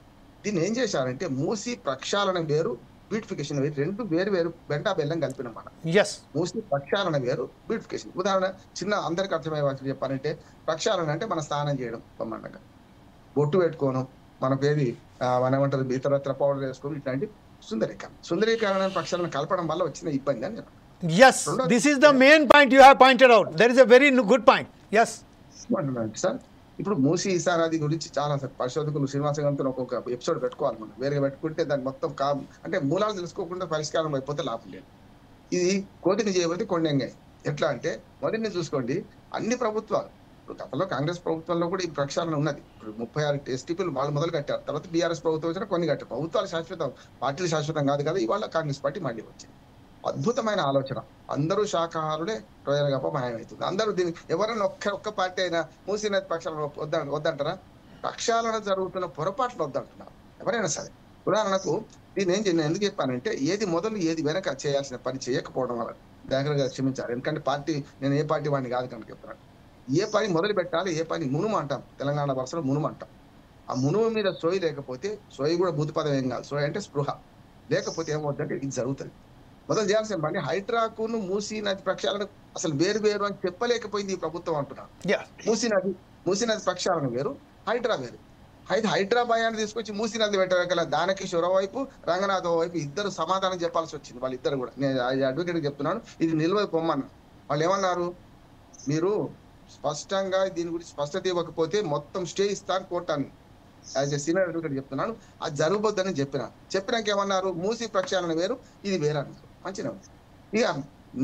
Speaker 7: దీన్ని ఏం చేశారంటే మూసి ప్రక్షాళన వేరు, బ్యూటిఫికేషన్ వేరు, రెండు వేరు బెంటా బెల్లం కలిపినాం మనం. మూసి ప్రక్షాళన వేరు, బ్యూటిఫికేషన్. ఉదాహరణ చిన్న అందరికి అర్థమయ్యే వాటి చెప్పాలంటే ప్రక్షాళన అంటే మన స్నానం చేయడం, బ్రహ్మాండంగా బొట్టు పెట్టుకోవడం, మనకు ఏది మనం ఏమంటారు ఇతరత్ర పౌడర్ వేసుకోవడం, ఇట్లాంటి సుందరీకరణ ప్రక్షాళన కలపడం వల్ల వచ్చిన ఇబ్బంది అని నేను.
Speaker 1: Yes, this is the main point you have pointed out. There is a very good point. Yes.
Speaker 7: Sir, ఇప్పుడు మూసి ఈసారి గురించి చాలా పరిశోధకులు శ్రీనివాసంతో ఒక్కొక్క ఎపిసోడ్ పెట్టుకోవాలి. మనం వేరుగా పెట్టుకుంటే దాన్ని మొత్తం అంటే మూలాలు తెలుసుకోకుండా పరిష్కారం అయిపోతే లాభం లేదు. ఇది కోటిని చేయబట్టి కొండంగాయి. ఎట్లా అంటే మొదటిని చూసుకోండి, అన్ని ప్రభుత్వాలు ఇప్పుడు గతంలో కాంగ్రెస్ ప్రభుత్వంలో కూడా ఈ ప్రక్షాళన ఉన్నది. ఇప్పుడు 36 ఎస్టీపీలు వాళ్ళు మొదలు కట్టారు. తర్వాత బీఆర్ఎస్ ప్రభుత్వం వచ్చినా కొన్ని కట్టారు. ప్రభుత్వాలు శాశ్వతం, పార్టీలు శాశ్వతం కాదు కదా. ఇవాళ కాంగ్రెస్ పార్టీ మళ్ళీ వచ్చింది. అద్భుతమైన ఆలోచన. అందరూ శాఖాహారుడే రోజులుగా మాయమవుతుంది. అందరూ దీన్ని ఎవరైనా ఒక్క పార్టీ అయినా మూసిన ప్రక్షాళన వద్దంటారా? ప్రక్షాళన జరుగుతున్న పొరపాట్లు వద్దంటున్నారు ఎవరైనా సరే. ఉదాహరణకు దీన్ని నేను ఎందుకు చెప్పానంటే ఏది మొదలు ఏది వెనక చేయాల్సిన పని చేయకపోవడం వల్ల దగ్గరగా క్షమించాలి. ఎందుకంటే నేను ఏ పార్టీ వాడిని కాదు కనుక చెప్తున్నాను. ఏ పని మొదలు పెట్టాలి, ఏ పని మునుము అంటాం. తెలంగాణ భాషలో మునుము అంటాం. ఆ మునుము మీద సోయి లేకపోతే, సోయి కూడా బుద్ధి పదం ఏం కాదు, సోయి అంటే స్పృహ లేకపోతే ఏమవుతుందంటే ఇది జరుగుతుంది. మొదలు చేయాల్సిన పని హైడ్రాకును మూసీ నది ప్రక్షాళన అసలు వేరు అని చెప్పలేకపోయింది ఈ ప్రభుత్వం అంటున్నాను. మూసీ నది ప్రక్షాళన వేరు, హైడ్రా వేరు. అయితే హైదరాబాద్ తీసుకొచ్చి మూసీ నది పెట్టగల దానకిషోర్ వైపు రంగనాథ్ వైపు ఇద్దరు సమాధానం చెప్పాల్సి వచ్చింది. వాళ్ళిద్దరు కూడా నేను అడ్వకేట్ చెప్తున్నాను, ఇది నిల్వ పొమ్మన్నా. వాళ్ళు ఏమన్నారు, మీరు స్పష్టంగా దీని గురించి స్పష్టత ఇవ్వకపోతే మొత్తం స్టే ఇస్తాను కోర్టాన్ని. యాజ్ ఎ సీనియర్ అడ్వకేట్ చెప్తున్నాను, అది జరగబోద్దని చెప్పినాక ఏమన్నారు, మూసీ ప్రక్షాళన వేరు ఇది వేరు అన్నారు. మంచిగా ఇక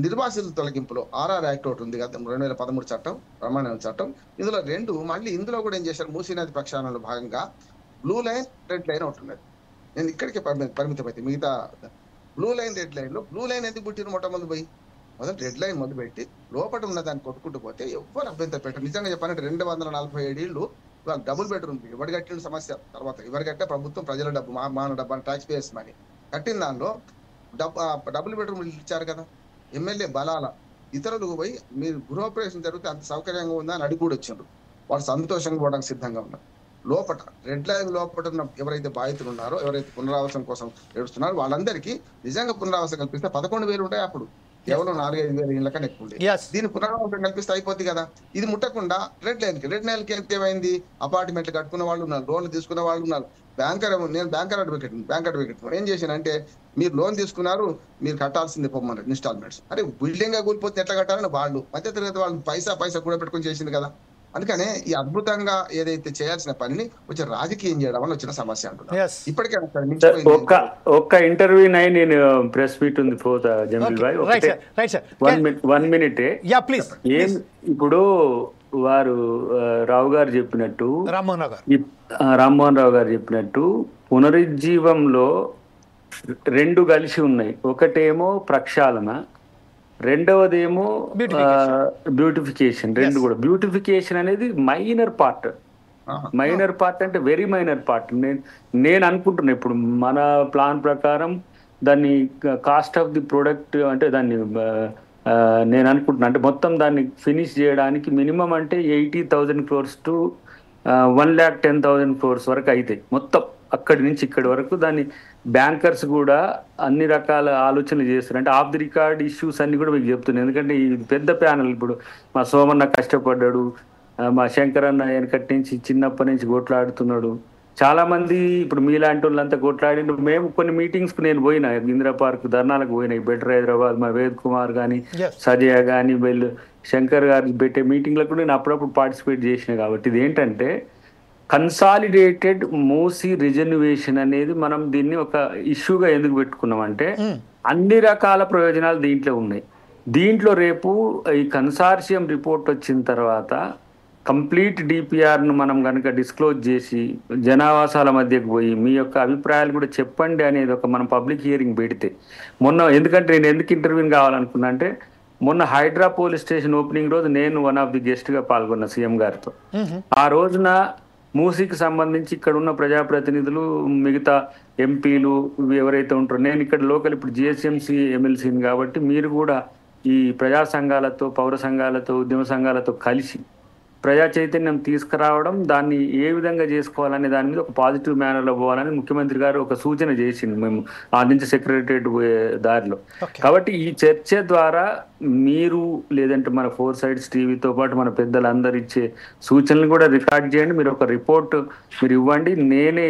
Speaker 7: నిర్వాసితుల తొలగింపులో ఆర్ఆర్ యాక్ట్ ఒకటి ఉంది కదా, 2013 చట్టం, ప్రమాణ చట్టం. ఇందులో కూడా ఏం చేశారు, మూసీ నది ప్రక్షాళనలో భాగంగా బ్లూ లైన్ రెడ్ లైన్ ఒకటి ఉన్నది. నేను ఇక్కడికి పరిమితమైతే మిగతా బ్లూ లైన్ రెడ్ లైన్ లో బ్లూ లైన్ ఎందుకు పుట్టిన మొట్టమొదటి పోయి మొదలు రెడ్ లైన్ మొదలు పెట్టి లోపల ఉన్న దాన్ని కొట్టుకుంటూ పోతే ఎవరు అభ్యంతరం పెట్టారు. నిజంగా చెప్పాలంటే 247 ఏళ్ళు డబుల్ బెడ్రూమ్ ఎవరు కట్టిన సమస్య తర్వాత ఎవరు కట్టే ప్రభుత్వం ప్రజల డబ్బు మాన డబ్బు ట్యాక్స్ పేయర్స్ మనీ కట్టిన దానిలో డబుల్ బెడ్రూమ్ ఇచ్చారు కదా. ఎమ్మెల్యే బలాల ఇతరులు పోయి మీరు గృహప్రవేశం జరిగితే అంత సౌకర్యంగా ఉందా అని అడిగి కూడా వచ్చిండ్రు. వాళ్ళు సంతోషంగా పోవడానికి సిద్ధంగా ఉన్నారు. లోపల రెడ్ లైన్ లోపల ఉన్న ఎవరైతే బాధితులు ఉన్నారో, ఎవరైతే పునరావాసం కోసం ఏడుస్తున్నారో వాళ్ళందరికీ నిజంగా పునరావాసం కల్పిస్తే 11,000 ఉంటాయి. అప్పుడు కేవలం 4-5 ఇళ్ళ కన్నా ఎక్కువ ఉండేది. దీన్ని పునరావాసం కల్పిస్తే అయిపోద్ది కదా. ఇది ముట్టకుండా రెడ్ లైన్కి ఏమైంది, అపార్ట్మెంట్లు కట్టుకున్న వాళ్ళు ఉన్నారు, లోన్లు తీసుకున్న వాళ్ళు ఉన్నారు. నేను బ్యాంకర్ అడ్వకేట్ ఏం చేశానంటే, మీరు లోన్ తీసుకున్నారు, మీరు కట్టాల్సింది పొమ్మన్నారు ఇన్స్టాల్మెంట్స్. అరే బిల్డింగ్ గా కూలిపోతే ఎట్లా కట్టాలని వాళ్ళు మధ్య తరగతి వాళ్ళు పైసా కూడా పెట్టుకుని చేసింది కదా. అందుకనే ఈ అద్భుతంగా ఏదైతే చేయాల్సిన పనిని వచ్చి రాజకీయం చేయడం వల్ల వచ్చిన సమస్య అంటున్నారు. ఇప్పటికే
Speaker 4: ఒక్క ఇంటర్వ్యూ నేను ప్రెస్ మీట్ ఉంది జమీల్ భాయ్, 1 minute. ఇప్పుడు వారు రావు గారు చెప్పినట్టు, రామ్మోహన్ రావు గారు చెప్పినట్టు పునరుజ్జీవంలో 2 కలిసి ఉన్నాయి. ఒకటేమో ప్రక్షాళన, రెండవదేమో బ్యూటిఫికేషన్. 2 కూడా. బ్యూటిఫికేషన్ అనేది మైనర్ పార్ట్ అంటే వెరీ మైనర్ పార్ట్. నేను అనుకుంటున్నా ఇప్పుడు మన ప్లాన్ ప్రకారం దాన్ని కాస్ట్ ఆఫ్ ది ప్రొడక్ట్ అంటే దాన్ని నేను అనుకుంటున్నా అంటే మొత్తం దాన్ని ఫినిష్ చేయడానికి మినిమం అంటే 80,000 crores to 110,000 crores వరకు అవుతాయి మొత్తం అక్కడి నుంచి ఇక్కడి వరకు. దాన్ని బ్యాంకర్స్ కూడా అన్ని రకాల ఆలోచనలు చేస్తారు. అంటే ఆఫ్ ది రికార్డ్ ఇష్యూస్ అన్ని కూడా మీకు చెప్తున్నాయి. ఎందుకంటే ఈ పెద్ద ప్యానల్ ఇప్పుడు మా సోమన్న కష్టపడ్డాడు, మా శంకర్ అన్న వెనకటి నుంచి చిన్నప్పటి నుంచి కొట్లాడుతున్నాడు. చాలా మంది ఇప్పుడు మీలాంటి వాళ్ళంతా కొట్లాడి మేము కొన్ని మీటింగ్స్ కు నేను పోయినా, ఇందిరా పార్క్ ధర్నాలకు పోయినా, బెటర్ హైదరాబాద్ మా వేద్ కుమార్ కానీ సజయ కానీ వీళ్ళు శంకర్ గారు పెట్టే మీటింగ్లకు నేను అప్పుడప్పుడు పార్టిసిపేట్ చేసిన. కాబట్టి ఇది ఏంటంటే కన్సాలిడేటెడ్ మూసీ రిజర్వేషన్ అనేది మనం దీన్ని ఒక ఇష్యూగా ఎందుకు పెట్టుకున్నామంటే అన్ని రకాల ప్రయోజనాలు దీంట్లో ఉన్నాయి. దీంట్లో రేపు ఈ కన్సార్షియం రిపోర్ట్ వచ్చిన తర్వాత కంప్లీట్ డిపిఆర్ను మనం కనుక డిస్క్లోజ్ చేసి జనావాసాల మధ్యకు పోయి మీ యొక్క అభిప్రాయాలు కూడా చెప్పండి అనేది ఒక మనం పబ్లిక్ హియరింగ్ పెడితే ఎందుకంటే నేను ఎందుకు ఇంటర్వ్యూని కావాలనుకున్నా అంటే మొన్న హైడ్రా పోలీస్ స్టేషన్ ఓపెనింగ్ రోజు నేను వన్ ఆఫ్ ది గెస్ట్గా పాల్గొన్న సీఎం గారితో. ఆ రోజున మూసీకి సంబంధించి ఇక్కడ ఉన్న ప్రజాప్రతినిధులు, మిగతా ఎంపీలు ఎవరైతే ఉంటారో, నేను ఇక్కడ లోకల్ ఇప్పుడు జిహెచ్ఎంసీ ఎమ్మెల్సీని కాబట్టి మీరు కూడా ఈ ప్రజా సంఘాలతో, పౌర సంఘాలతో, ఉద్యమ సంఘాలతో కలిసి ప్రజా చైతన్యం తీసుకురావడం, దాన్ని ఏ విధంగా చేసుకోవాలనే దాని మీద ఒక పాజిటివ్ మేనర్లో పోవాలని ముఖ్యమంత్రి గారు ఒక సూచన చేసింది మేము ఆ నుంచి సెక్రటరియట్ పోయే దారిలో. కాబట్టి ఈ చర్చ ద్వారా మీరు లేదంటే మన 4 Sides టీవీతో పాటు మన పెద్దలందరూ ఇచ్చే సూచనలు కూడా రికార్డ్ చేయండి. మీరు ఒక రిపోర్ట్ మీరు ఇవ్వండి. నేనే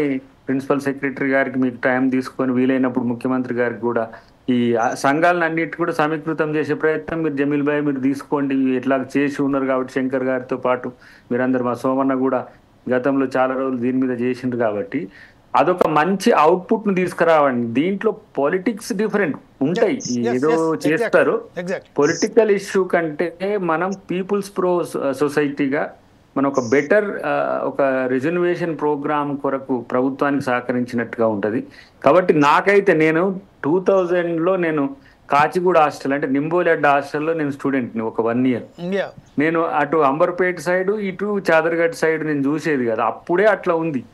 Speaker 4: ప్రిన్సిపల్ సెక్రటరీ గారికి మీకు టైం తీసుకొని వీలైనప్పుడు ముఖ్యమంత్రి గారికి కూడా ఈ సంఘాలను అన్నిటి కూడా సమీకృతం చేసే ప్రయత్నం మీరు జమీల్ భాయ్ మీరు తీసుకోండి. ఎట్లా చేసి ఉన్నారు కాబట్టి శంకర్ గారితో పాటు మీరందరూ, మా సోమన్న కూడా గతంలో చాలా రోజులు దీని మీద చేసిండ్రు కాబట్టి అదొక మంచి అవుట్పుట్ ను తీసుకురావండి. దీంట్లో పాలిటిక్స్ డిఫరెంట్ ఉంటాయి, ఏదో చేస్తారు. పొలిటికల్ ఇష్యూ కంటే మనం పీపుల్స్ ప్రో సొసైటీగా మనం ఒక బెటర్ ఒక రిజర్వేషన్ ప్రోగ్రామ్ కొరకు ప్రభుత్వానికి సహకరించినట్టుగా ఉంటుంది. కాబట్టి నాకైతే నేను 2000లో నేను కాచిగూడ హాస్టల్ అంటే నింబోలెడ్డ హాస్టల్లో నేను స్టూడెంట్ని ఒక 1 year. నేను అటు అంబర్పేట సైడ్ ఇటు చాదర్గఢ్ సైడ్ నేను చూసేది కదా, అప్పుడే అట్లా ఉంది.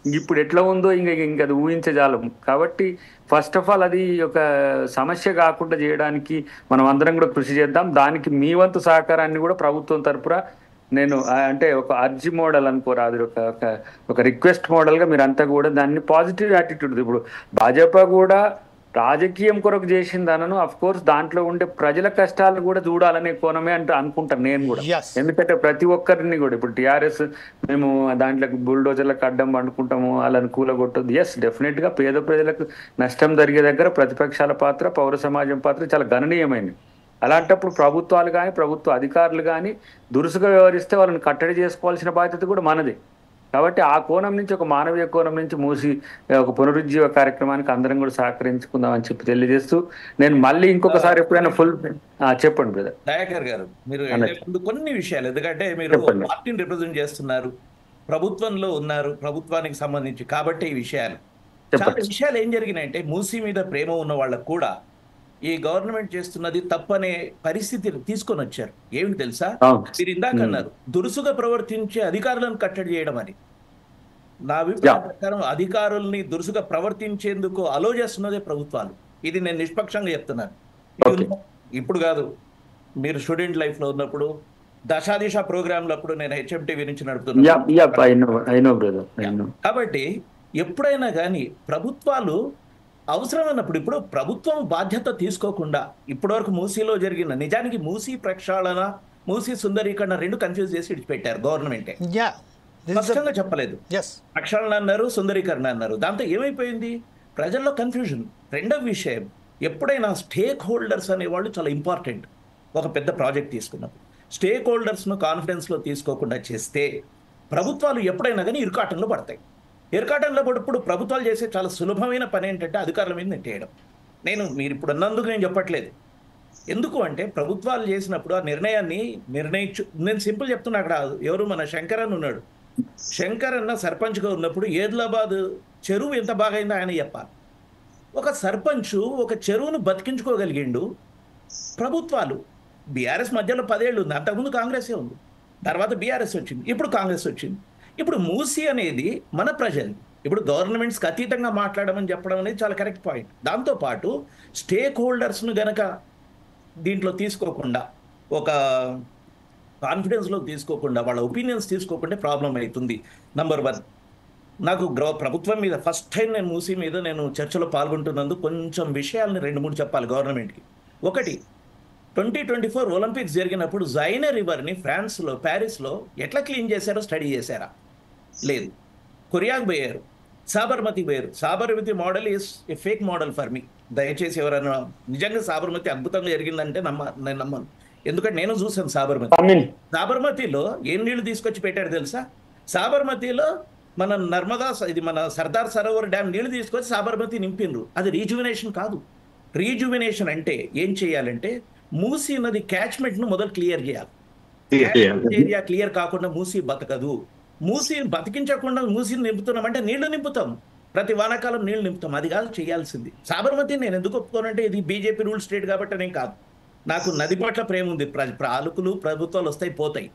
Speaker 4: ఇప్పుడు ఎట్లా ఉందో ఇంకా అది ఊహించజాలం. కాబట్టి ఫస్ట్ ఆఫ్ ఆల్ అది ఒక సమస్య కాకుండా చేయడానికి మనం అందరం కూడా కృషి చేద్దాం. దానికి మీ వంతు సహకారాన్ని కూడా ప్రభుత్వం తరపున నేను అంటే ఒక అర్జీ మోడల్ అనుకోరాదు, ఒక రిక్వెస్ట్ మోడల్గా మీరంతా కూడా దాన్ని పాజిటివ్ యాటిట్యూడ్. ఇప్పుడు భాజపా కూడా రాజకీయం కొరకు చేసింది అనను. అఫ్ కోర్స్ దాంట్లో ఉండే ప్రజల కష్టాలు కూడా చూడాలనే కోణమే అనుకుంటాను నేను కూడా.
Speaker 1: Yes.
Speaker 4: ఎందుకంటే ప్రతి ఒక్కరిని కూడా ఇప్పుడు టీఆర్ఎస్ మేము దాంట్లో బుల్డోజర్లకు అడ్డం పండుకుంటాము, వాళ్ళని కూలగొట్టదు. ఎస్, డెఫినెట్ గా పేద ప్రజలకు నష్టం జరిగే దగ్గర ప్రతిపక్షాల పాత్ర, పౌర సమాజం పాత్ర చాలా గణనీయమైనది. అలాంటప్పుడు ప్రభుత్వాలు కానీ ప్రభుత్వ అధికారులు కానీ దురుసుగా వ్యవహరిస్తే వాళ్ళని కట్టడి చేసుకోవాల్సిన బాధ్యత కూడా మనదే. కాబట్టి ఆ కోణం నుంచి, ఒక మానవీయ కోణం నుంచి మూసి ఒక పునరుజ్జీవ కార్యక్రమానికి అందరం కూడా సహకరించుకుందాం అని చెప్పి తెలియజేస్తూ, నేను మళ్ళీ ఇంకొకసారి ఎప్పుడైనా ఫుల్ చెప్పండి బ్రదర్.
Speaker 2: దయాకర్ గారు, మీరు ముందు కొన్ని విషయాలు, ఎందుకంటే మీరు పార్టీని రిప్రజెంట్ చేస్తున్నారు, ప్రభుత్వంలో ఉన్నారు, ప్రభుత్వానికి సంబంధించి, కాబట్టి ఈ విషయాలు చాలా విషయాలు ఏం జరిగినాయంటే, మూసీ మీద ప్రేమ ఉన్న వాళ్ళకు కూడా ఈ గవర్నమెంట్ చేస్తున్నది తప్పనే పరిస్థితి తీసుకొని వచ్చారు. ఏమిటి తెలుసా, మీరు ఇందాక అన్నారు దురుసుగా ప్రవర్తించే అధికారులను కట్టడి చేయడం అని. నా అభిప్రాయం ప్రకారం అధికారుల్ని దురుసుగా ప్రవర్తించేందుకు అలో చేస్తున్నదే ప్రభుత్వాలు. ఇది నేను నిష్పక్షంగా చెప్తున్నాను. ఇప్పుడు కాదు, మీరు స్టూడెంట్ లైఫ్ లో ఉన్నప్పుడు, దశాదిశ ప్రోగ్రాంలప్పుడు నేను హెచ్ఎంటీవీ నుంచి నడుపుతున్నాను. కాబట్టి ఎప్పుడైనా కానీ ప్రభుత్వాలు అవసరమైనప్పుడు, ఇప్పుడు ప్రభుత్వం బాధ్యత తీసుకోకుండా ఇప్పటివరకు మూసీలో జరిగిన, నిజానికి మూసీ ప్రక్షాళన, మూసీ సుందరీకరణ రెండు కన్ఫ్యూజ్ చేసి విడిచిపెట్టారు గవర్నమెంటే. స్పష్టంగా చెప్పలేదు. ప్రక్షాళన అన్నారు, సుందరీకరణ అన్నారు. దాంతో ఏమైపోయింది, ప్రజల్లో కన్ఫ్యూజన్. రెండవ విషయం, ఎప్పుడైనా స్టేక్ హోల్డర్స్ అనేవాళ్ళు చాలా ఇంపార్టెంట్. ఒక పెద్ద ప్రాజెక్ట్ తీసుకున్నప్పుడు స్టేక్ హోల్డర్స్ను కాన్ఫిడెన్స్లో తీసుకోకుండా చేస్తే ప్రభుత్వాలు ఎప్పుడైనా కానీ ఇరుకాటంలో పడతాయి. ఇరుకాటంలో పడినప్పుడు ప్రభుత్వాలు చేసే చాలా సులభమైన పని ఏంటంటే అధికారుల మీద నెట్టేయడం. మీరు ఇప్పుడు అన్నందుకు నేను చెప్పట్లేదు. ఎందుకు అంటే ప్రభుత్వాలు చేసినప్పుడు ఆ నిర్ణయాన్ని నేను సింపుల్ చెప్తున్నా. అక్కడ ఎవరు, మన శంకర్ అన్న ఉన్నాడు. శంకర్ అన్న సర్పంచ్గా ఉన్నప్పుడు ఏద్లాబాద్ చెరువు ఎంత బాగైందో ఆయన చెప్పాలి. ఒక సర్పంచ్ ఒక చెరువును బతికించుకోగలిగిండు. ప్రభుత్వాలు, బీఆర్ఎస్ మధ్యలో 10 ఏళ్ళు ఉంది, అంతకుముందు కాంగ్రెసే ఉంది, తర్వాత బీఆర్ఎస్ వచ్చింది, ఇప్పుడు కాంగ్రెస్ వచ్చింది. ఇప్పుడు మూసీ అనేది మన ప్రజలు. ఇప్పుడు గవర్నమెంట్స్కి అతీతంగా మాట్లాడమని చెప్పడం అనేది చాలా కరెక్ట్ పాయింట్. దాంతోపాటు స్టేక్ హోల్డర్స్ను గనక దీంట్లో తీసుకోకుండా, ఒక కాన్ఫిడెన్స్లో తీసుకోకుండా, వాళ్ళ ఒపీనియన్స్ తీసుకోకుండా ప్రాబ్లం అవుతుంది. నంబర్ 1, నాకు ప్రభుత్వం మీద ఫస్ట్ టైం నేను మూసీ మీద నేను చర్చలో పాల్గొంటున్నందుకు కొంచెం విషయాలని 2-3 చెప్పాలి గవర్నమెంట్కి. ఒకటి, 2024 ఒలింపిక్స్ జరిగినప్పుడు జైనే రివర్ని ఫ్రాన్స్లో, ప్యారిస్లో ఎట్లా క్లీన్ చేశారో స్టడీ చేశారా? లేదు. కొరియాకు పోయారు, సాబర్మతి పోయారు. Sabarmati model is a fake model for me. దయచేసి ఎవరైనా నిజంగా సాబర్మతి అద్భుతంగా జరిగిందంటే నేను నమ్మను. ఎందుకంటే నేను చూసాను సాబర్మతిలో ఏం నీళ్లు తీసుకొచ్చి పెట్టారు తెలుసా? సాబర్మతిలో మన నర్మదా, ఇది మన సర్దార్ సరోవర్ డ్యామ్ నీళ్లు తీసుకొచ్చి సాబర్మతి నింపిండ్రు. అది రీజువినేషన్ కాదు. రీజువినేషన్ అంటే ఏం చేయాలంటే మూసీ నది క్యాచ్మెంట్ను మొదలు క్లియర్ చేయాలి. ఏరియా క్లియర్ కాకుండా మూసీ బతకదు. మూసీని బతికించకుండా మూసీని నింపుతున్నామంటే నీళ్లు నింపుతాం, ప్రతి వానాకాలం నీళ్లు నింపుతాం. అది కాదు చేయాల్సింది. సాబర్మతి నేను ఎందుకు ఒప్పుకోనంటే ఇది బీజేపీ రూల్ స్టేట్ కాబట్టి నేను కాదు. నాకు నది పట్ల ప్రేమ ఉంది. ఆలుకులు ప్రభుత్వాలు వస్తాయి పోతాయి.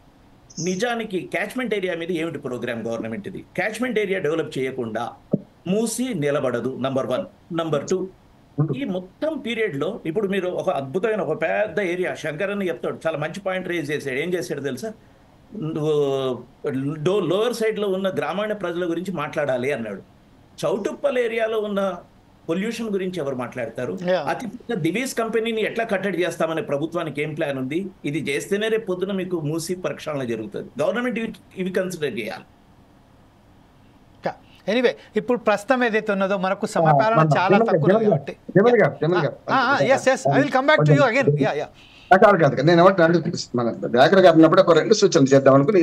Speaker 2: నిజానికి క్యాచ్మెంట్ ఏరియా మీద ఏమిటి ప్రోగ్రామ్ గవర్నమెంట్ ఇది? క్యాచ్మెంట్ ఏరియా డెవలప్ చేయకుండా మూసీ నిలబడదు. నంబర్ 1. నంబర్ 2, ఈ మొత్తం పీరియడ్లో ఇప్పుడు మీరు ఒక అద్భుతమైన ఒక పెద్ద ఏరియా, శంకర్ అని చెప్తాడు, చాలా మంచి పాయింట్ రేజ్ చేశాడు. ఏం చేశాడు తెలుసా? లోవర్ సైడ్లో ఉన్న గ్రామీణ ప్రజల గురించి మాట్లాడాలి అన్నాడు. చౌటుప్పల్ ఏరియాలో ఉన్న పొల్యూషన్ గురించి ఎవరు మాట్లాడతారు? అతి పెద్ద దివీస్ కంపెనీని ఎట్లా కట్టడి చేస్తామనే ప్రభుత్వానికి ఏం ప్లాన్ ఉంది? ఇది చేస్తేనే రేపు పొద్దున మీకు మూసీ ప్రక్షాళన జరుగుతుంది. గవర్నమెంట్ ఇవి కన్సిడర్ చేయాలి.
Speaker 1: ఎనీవే, ఇప్పుడు ప్రస్తుతం ఏదైతే ఉన్నదో మనకు సమపాలన చాలా తక్కువ కాబట్టి
Speaker 7: నేను ఏమంటున్నాను, మన దయాకర్ గారు ఉన్నప్పుడు ఒక 2 సూచనలు చేద్దాం అనుకుని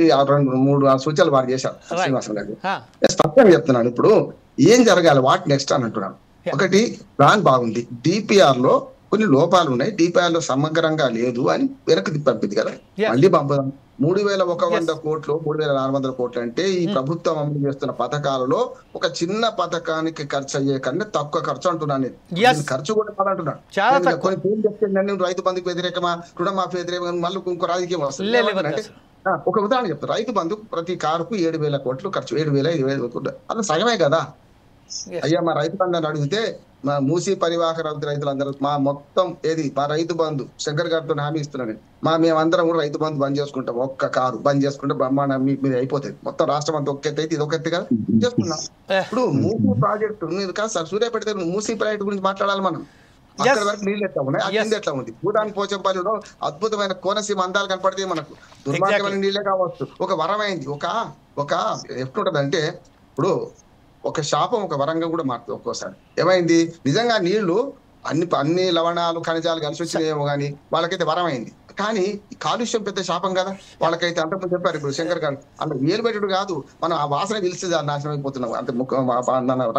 Speaker 7: 3-4 సూచనలు వారు చేశారు శ్రీనివాసం గారు. స్పష్టంగా చెప్తున్నాను, ఇప్పుడు ఏం జరగాలి, వాట్ నెక్స్ట్ అని అంటున్నాను. ఒకటి, ప్లాన్ బాగుంది, డిపిఆర్ లో కొన్ని లోపాలు ఉన్నాయి, డిపిఆర్ లో సమగ్రంగా లేదు అని వెనక్కి పంపింది కదా, మళ్ళీ పంపుదాం. 3,100 కోట్లు 3,400 కోట్లు అంటే ఈ ప్రభుత్వం అమలు చేస్తున్న పథకాలలో ఒక చిన్న పథకానికి ఖర్చు అయ్యే కన్నా తక్కువ ఖర్చు అంటున్నాను నేను. ఖర్చు కూడా కాదంటున్నాను. కొన్ని పేరు చెప్తే నేను రైతు బంధుకు వ్యతిరేకమా, రుణమాఫీ వ్యతిరేకమా, మళ్ళీ ఇంకో రాజకీయం వస్తుంది. అంటే ఒక ఉదాహరణ చెప్తాను, రైతు బంధు ప్రతి కారుకు 7,000 కోట్లు ఖర్చు, 7,000 5,000 కోట్లు, అలా సగమే కదా. అయ్యా మా రైతులందరూ అడిగితే మా మూసీ పరివాహక రైతులందరూ మా మొత్తం ఏది మా రైతు బంధు శంకర్ గారితో హామీ ఇస్తున్నాను. మేమందరం కూడా రైతు బంధు బంద్ చేసుకుంటాం. ఒక్క కారు బంద్ చేసుకుంటే బ్రహ్మాండం మీద అయిపోతుంది. మొత్తం రాష్ట్రం అంతా ఒక్క ఎత్తు అయితే ఇది ఒక ఎత్తుగా చేసుకున్నాం. ఇప్పుడు మూసీ ప్రాజెక్టు మీరు కాదు సార్, సూర్యాపేట మూసీ ప్రాజెక్టు గురించి మాట్లాడాలి మనం. అక్కడ వరకు నీళ్ళు ఎట్లా ఉన్నాయి, ఆ కింద ఎట్లా ఉంది. భూటాన్ పోచంపల్లిలో అద్భుతమైన కోనసీమ అందాలు కనపడితే మనకు దుర్మార్గమైన నీళ్ళే కావచ్చు. ఒక వరమైంది. ఒక ఎట్లుంటది అంటే ఇప్పుడు ఒక శాపం ఒక వరంగా కూడా మారుతుంది ఒక్కోసారి. ఏమైంది, నిజంగా నీళ్లు అన్ని లవణాలు ఖనిజాలు కలిసి వచ్చినాయేమో కానీ వాళ్ళకైతే వరమైంది. కానీ కాలుష్యం పెద్ద శాపం కదా వాళ్ళకైతే. అంతకుముందు చెప్పారు ఇప్పుడు శంకర్ గారు, అందులో ఏలు పెట్టడు కాదు, మనం ఆ వాసన పిలిస్తే నాశనం అయిపోతున్నాం. అంతే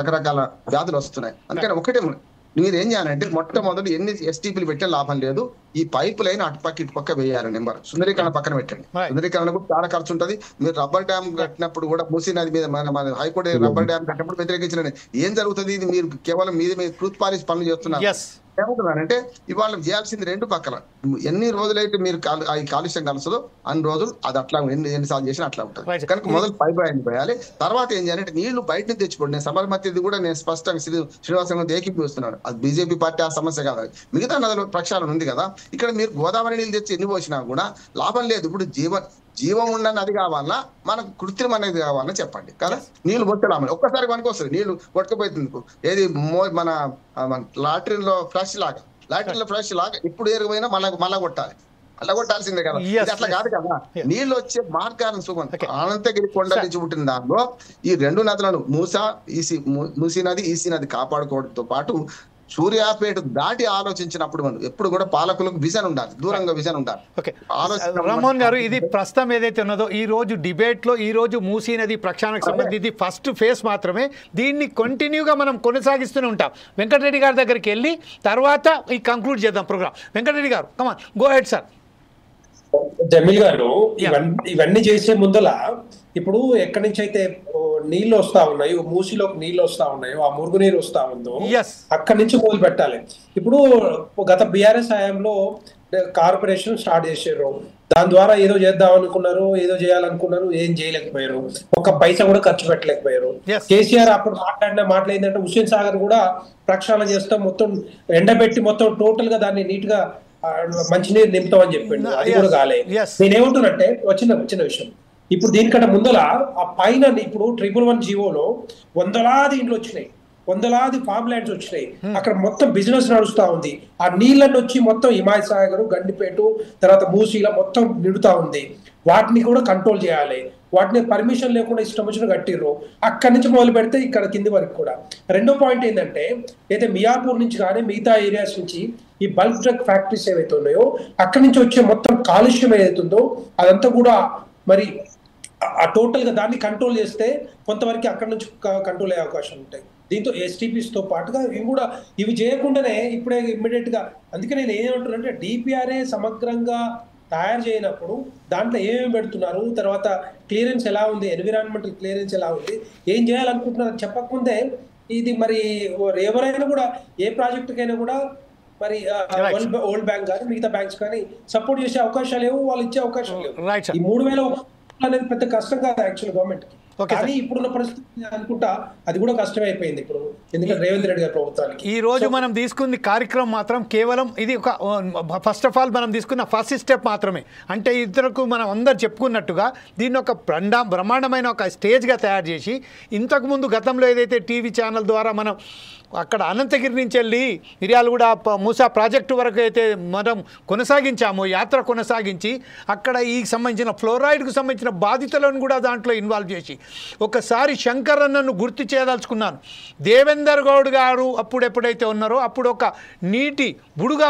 Speaker 7: రకరకాల వ్యాధులు వస్తున్నాయి. అందుకని ఒకటే మీరు ఏం చేయాలంటే మొట్టమొదటి ఎన్ని ఎస్టీపీలు పెట్టే లాభం లేదు, ఈ పైపు లైన్ అటుపక్క ఇటుపక్క వేయాలి. నెంబర్ సుందరీకరణ పక్కన పెట్టండి. సుందరీకరణ కూడా చాలా ఖర్చు ఉంటుంది. మీరు రబ్బర్ డ్యామ్ కట్టినప్పుడు కూడా మూసీ నది మీద మన హైకోర్టు రబ్బర్ డ్యామ్ కట్టినప్పుడు వ్యతిరేకించిన ఏం జరుగుతుంది, ఇది మీరు కేవలం మీద ట్రూత్ పాలిష్ పనులు చేస్తున్నారు. ఏమవుతున్నానంటే ఇవాళ చేయాల్సింది రెండు పక్కల ఎన్ని రోజులైతే మీరు ఈ కాలుష్యం కలుస్తుందో అన్ని రోజులు అది అట్లా ఎన్నిసార్లు చేసినా అట్లా ఉంటుంది. కనుక మొదలు పైపు లైన్ పోయాలి. తర్వాత ఏం చేయాలంటే నీళ్లు బయట నుంచి తెచ్చుకోండి. నేను సబర్మతిది కూడా నేను స్పష్టంగా శ్రీనివాసంగా ఏకీపిస్తున్నాను. అది బీజేపీ పార్టీ ఆ సమస్య కాదు, మిగతా నదుల ప్రక్షాళన ఉంది కదా. ఇక్కడ మీరు గోదావరి నీళ్ళు తెచ్చి ఎన్ని పోసినా కూడా లాభం లేదు. ఇప్పుడు జీవం ఉండని అది కావాలన్నా మనకు కృత్రిమ అనేది కావాలని చెప్పండి కదా. నీళ్లు కొట్టలామని ఒక్కసారి మనకు వస్తుంది, నీళ్లు కొట్టుకుపోతుంది. ఏది మన లాటరీలో ఫ్రెష్ లాగా ఇప్పుడు ఏరుపోయినా మళ్ళా కొట్టాలి, అలా కొట్టాల్సిందే కదా. ఇది అట్లా కాదు కదా. నీళ్ళు వచ్చే మార్గాలను సుగం అనంతగిరి కొండ నుంచి పుట్టిన దానిలో ఈ రెండు నదులను మూసీ నది ఈసీ నది కాపాడుకోవడంతో పాటు సూర్యాపేట దాటి ఆలోచించినప్పుడు మనం ఎప్పుడు కూడా పాలకులకు విజన్ ఉండాలి, దూరంగా విజన్ ఉండాలి.
Speaker 1: రామ్మోహన్ గారు, ఇది ప్రస్తుతం ఏదైతే ఉన్నదో ఈ రోజు డిబేట్ లో ఈ రోజు మూసీ నది ప్రక్షాళనకు సంబంధించి ఫస్ట్ ఫేజ్ మాత్రమే. దీన్ని కంటిన్యూగా మనం కొనసాగిస్తూనే ఉంటాం. వెంకటరెడ్డి గారి దగ్గరికి వెళ్ళి తర్వాత ఈ కంక్లూడ్ చేద్దాం ప్రోగ్రామ్. వెంకటరెడ్డి గారు కమాన్, గో హెడ్ సార్.
Speaker 3: జమీల్ గారు, ఇవన్నీ చేసే ముందల ఇప్పుడు ఎక్కడి నుంచి అయితే నీళ్లు వస్తా ఉన్నాయి, మూసీలోకి నీళ్లు వస్తా ఉన్నాయో, ఆ మురుగునీరు వస్తా ఉందో అక్కడి నుంచి మొదలు పెట్టాలి. ఇప్పుడు గత బీఆర్ఎస్ హయాంలో కార్పొరేషన్ స్టార్ట్ చేసారు. దాని ద్వారా ఏదో చేద్దాం అనుకున్నారు, ఏదో చేయాలనుకున్నారు, ఏం చేయలేకపోయారు. ఒక పైసా కూడా ఖర్చు పెట్టలేకపోయారు. కేసీఆర్ అప్పుడు మాట్లాడిన మాటలు ఏంటంటే హుస్సేన్ సాగర్ కూడా ప్రక్షాళన చేస్తాం, మొత్తం ఎండబెట్టి మొత్తం టోటల్ గా దాన్ని నీట్ గా మంచినీరు నింపుతామని చెప్పిండు. అది కూడా కాలే. నేనేమంటున్నంటే వచ్చిన విషయం, ఇప్పుడు దీనికంటే ముందల ఆ పైన ఇప్పుడు 111 జీవోలో వందలాది ఇండ్లు వచ్చినాయి, వందలాది ఫామ్ ల్యాండ్స్ వచ్చినాయి. అక్కడ మొత్తం బిజినెస్ నడుస్తా ఉంది. ఆ నీళ్ళని వచ్చి మొత్తం హిమాయత్ సాగర్, గండిపేట, తర్వాత మూసీల మొత్తం నిండుతా ఉంది. వాటిని కూడా కంట్రోల్ చేయాలి. వాటిని పర్మిషన్ లేకుండా ఇష్టం వచ్చిన కట్టిర్రు. అక్కడి నుంచి మొదలు పెడితే ఇక్కడ కింది వరకు కూడా. రెండో పాయింట్ ఏంటంటే, అయితే మియాపూర్ నుంచి కానీ మిగతా ఏరియాస్ నుంచి ఈ బల్క్ డ్రగ్ ఫ్యాక్టరీస్ ఏవైతే ఉన్నాయో అక్కడి నుంచి వచ్చే మొత్తం కాలుష్యం ఏదైతుందో అదంతా కూడా మరి ఆ టోటల్ గా దాన్ని కంట్రోల్ చేస్తే కొంతవరకు అక్కడి నుంచి కంట్రోల్ అయ్యే అవకాశం ఉంటాయి. దీంతో ఎస్టీపీస్ తో పాటుగా ఇవి చేయకుండానే ఇప్పుడే ఇమ్మీడియట్ గా, అందుకే నేను ఏమంటున్నానంటే డిపిఆర్ఏ సమగ్రంగా తయారు చేయనప్పుడు దాంట్లో ఏమేమి పెడుతున్నారు, తర్వాత క్లియరెన్స్ ఎలా ఉంది, ఎన్విరాన్మెంటల్ క్లియరెన్స్ ఎలా ఉంది, ఏం చేయాలనుకుంటున్నారు చెప్పకముందే ఇది మరి ఎవరైనా కూడా ఏ ప్రాజెక్టుకైనా కూడా మరి వరల్డ్ బ్యాంక్ కానీ మిగతా బ్యాంక్స్ కానీ సపోర్ట్ చేసే అవకాశాలు లేవు, వాళ్ళు ఇచ్చే అవకాశాలు లేవు. ఈ 3000 అనేది పెద్ద కష్టం కాదు యాక్చువల్ గవర్నమెంట్ కి. కానీ ఇప్పుడున్న పరిస్థితి అనుకుంటా అది కూడా కష్టమైపోయింది ఇప్పుడు, ఎందుకంటే రేవంత్ రెడ్డి గారి ప్రభుత్వానికి.
Speaker 1: ఈ రోజు మనం తీసుకున్న కార్యక్రమం మాత్రం కేవలం ఇది ఒక ఫస్ట్ ఆఫ్ ఆల్ మనం తీసుకున్న ఫస్ట్ స్టెప్ మాత్రమే. అంటే ఇతరులకు మనం అందరు చెప్పుకున్నట్టుగా దీన్ని ఒక బ్రహ్మాండమైన ఒక స్టేజ్గా తయారు చేసి, ఇంతకుముందు గతంలో ఏదైతే టీవీ ఛానల్ ద్వారా మనం అక్కడ అనంతగిరి నుంచి వెళ్ళి మిర్యాలగూడ మూసా ప్రాజెక్టు వరకు అయితే మనం కొనసాగించామో, యాత్ర కొనసాగించి అక్కడ ఈ సంబంధించిన ఫ్లోరైడ్కు సంబంధించిన బాధితులను కూడా దాంట్లో ఇన్వాల్వ్ చేసి ఒకసారి శంకర్ అన్నను గుర్తు చేయదలుచుకున్నాను. దేవేందర్ గౌడ్ గారు అప్పుడెప్పుడైతే ఉన్నారో అప్పుడు ఒక నీటి బుడుగా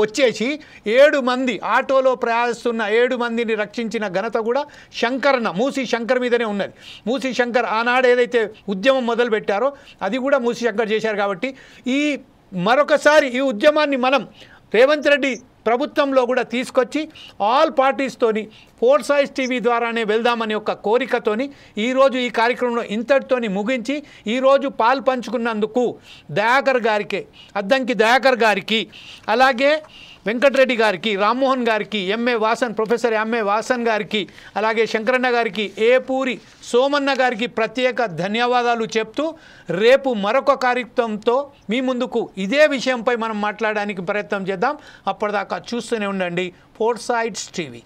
Speaker 1: వచ్చేసి 7 మంది ఆటోలో ప్రయాణిస్తున్న 7 మందిని రక్షించిన ఘనత కూడా శంకరన్న, మూసీ శంకర్ మీదనే ఉన్నది. మూసీ శంకర్ ఆనాడు ఏదైతే ఉద్యమం మొదలు పెట్టారో అది కూడా మూసీ శంకర్ చేశారు. కాబట్టి మరొకసారి ఈ ఉద్యమాన్ని మనం రేవంత్ రెడ్డి ప్రభుత్వంలో కూడా తీసుకొచ్చి ఆల్ పార్టీస్తోని ఫోర్స్ ఐస్ టీవీ ద్వారానే వెళ్దామని ఒక కోరికతోని ఈరోజు ఈ కార్యక్రమంలో ఇంతటితోని ముగించి, ఈరోజు పాలు పంచుకున్నందుకు దయాకర్ గారికి, అద్దంకి దయాకర్ గారికి, అలాగే వెంకటరెడ్డి గారికి, రామ్మోహన్ గారికి, MA Vasan, professor MA Vasan గారికి, అలాగే శంకరన్న గారికి, ఏపూరి సోమన్న గారికి ప్రత్యేక ధన్యవాదాలు చెప్తూ రేపు మరొక కార్యక్రమంతో మీ ముందుకు ఇదే విషయంపై మనం మాట్లాడడానికి ప్రయత్నం చేద్దాం. అప్పటిదాకా చూస్తూనే ఉండండి ఫోర్సైట్స్ టీవీ.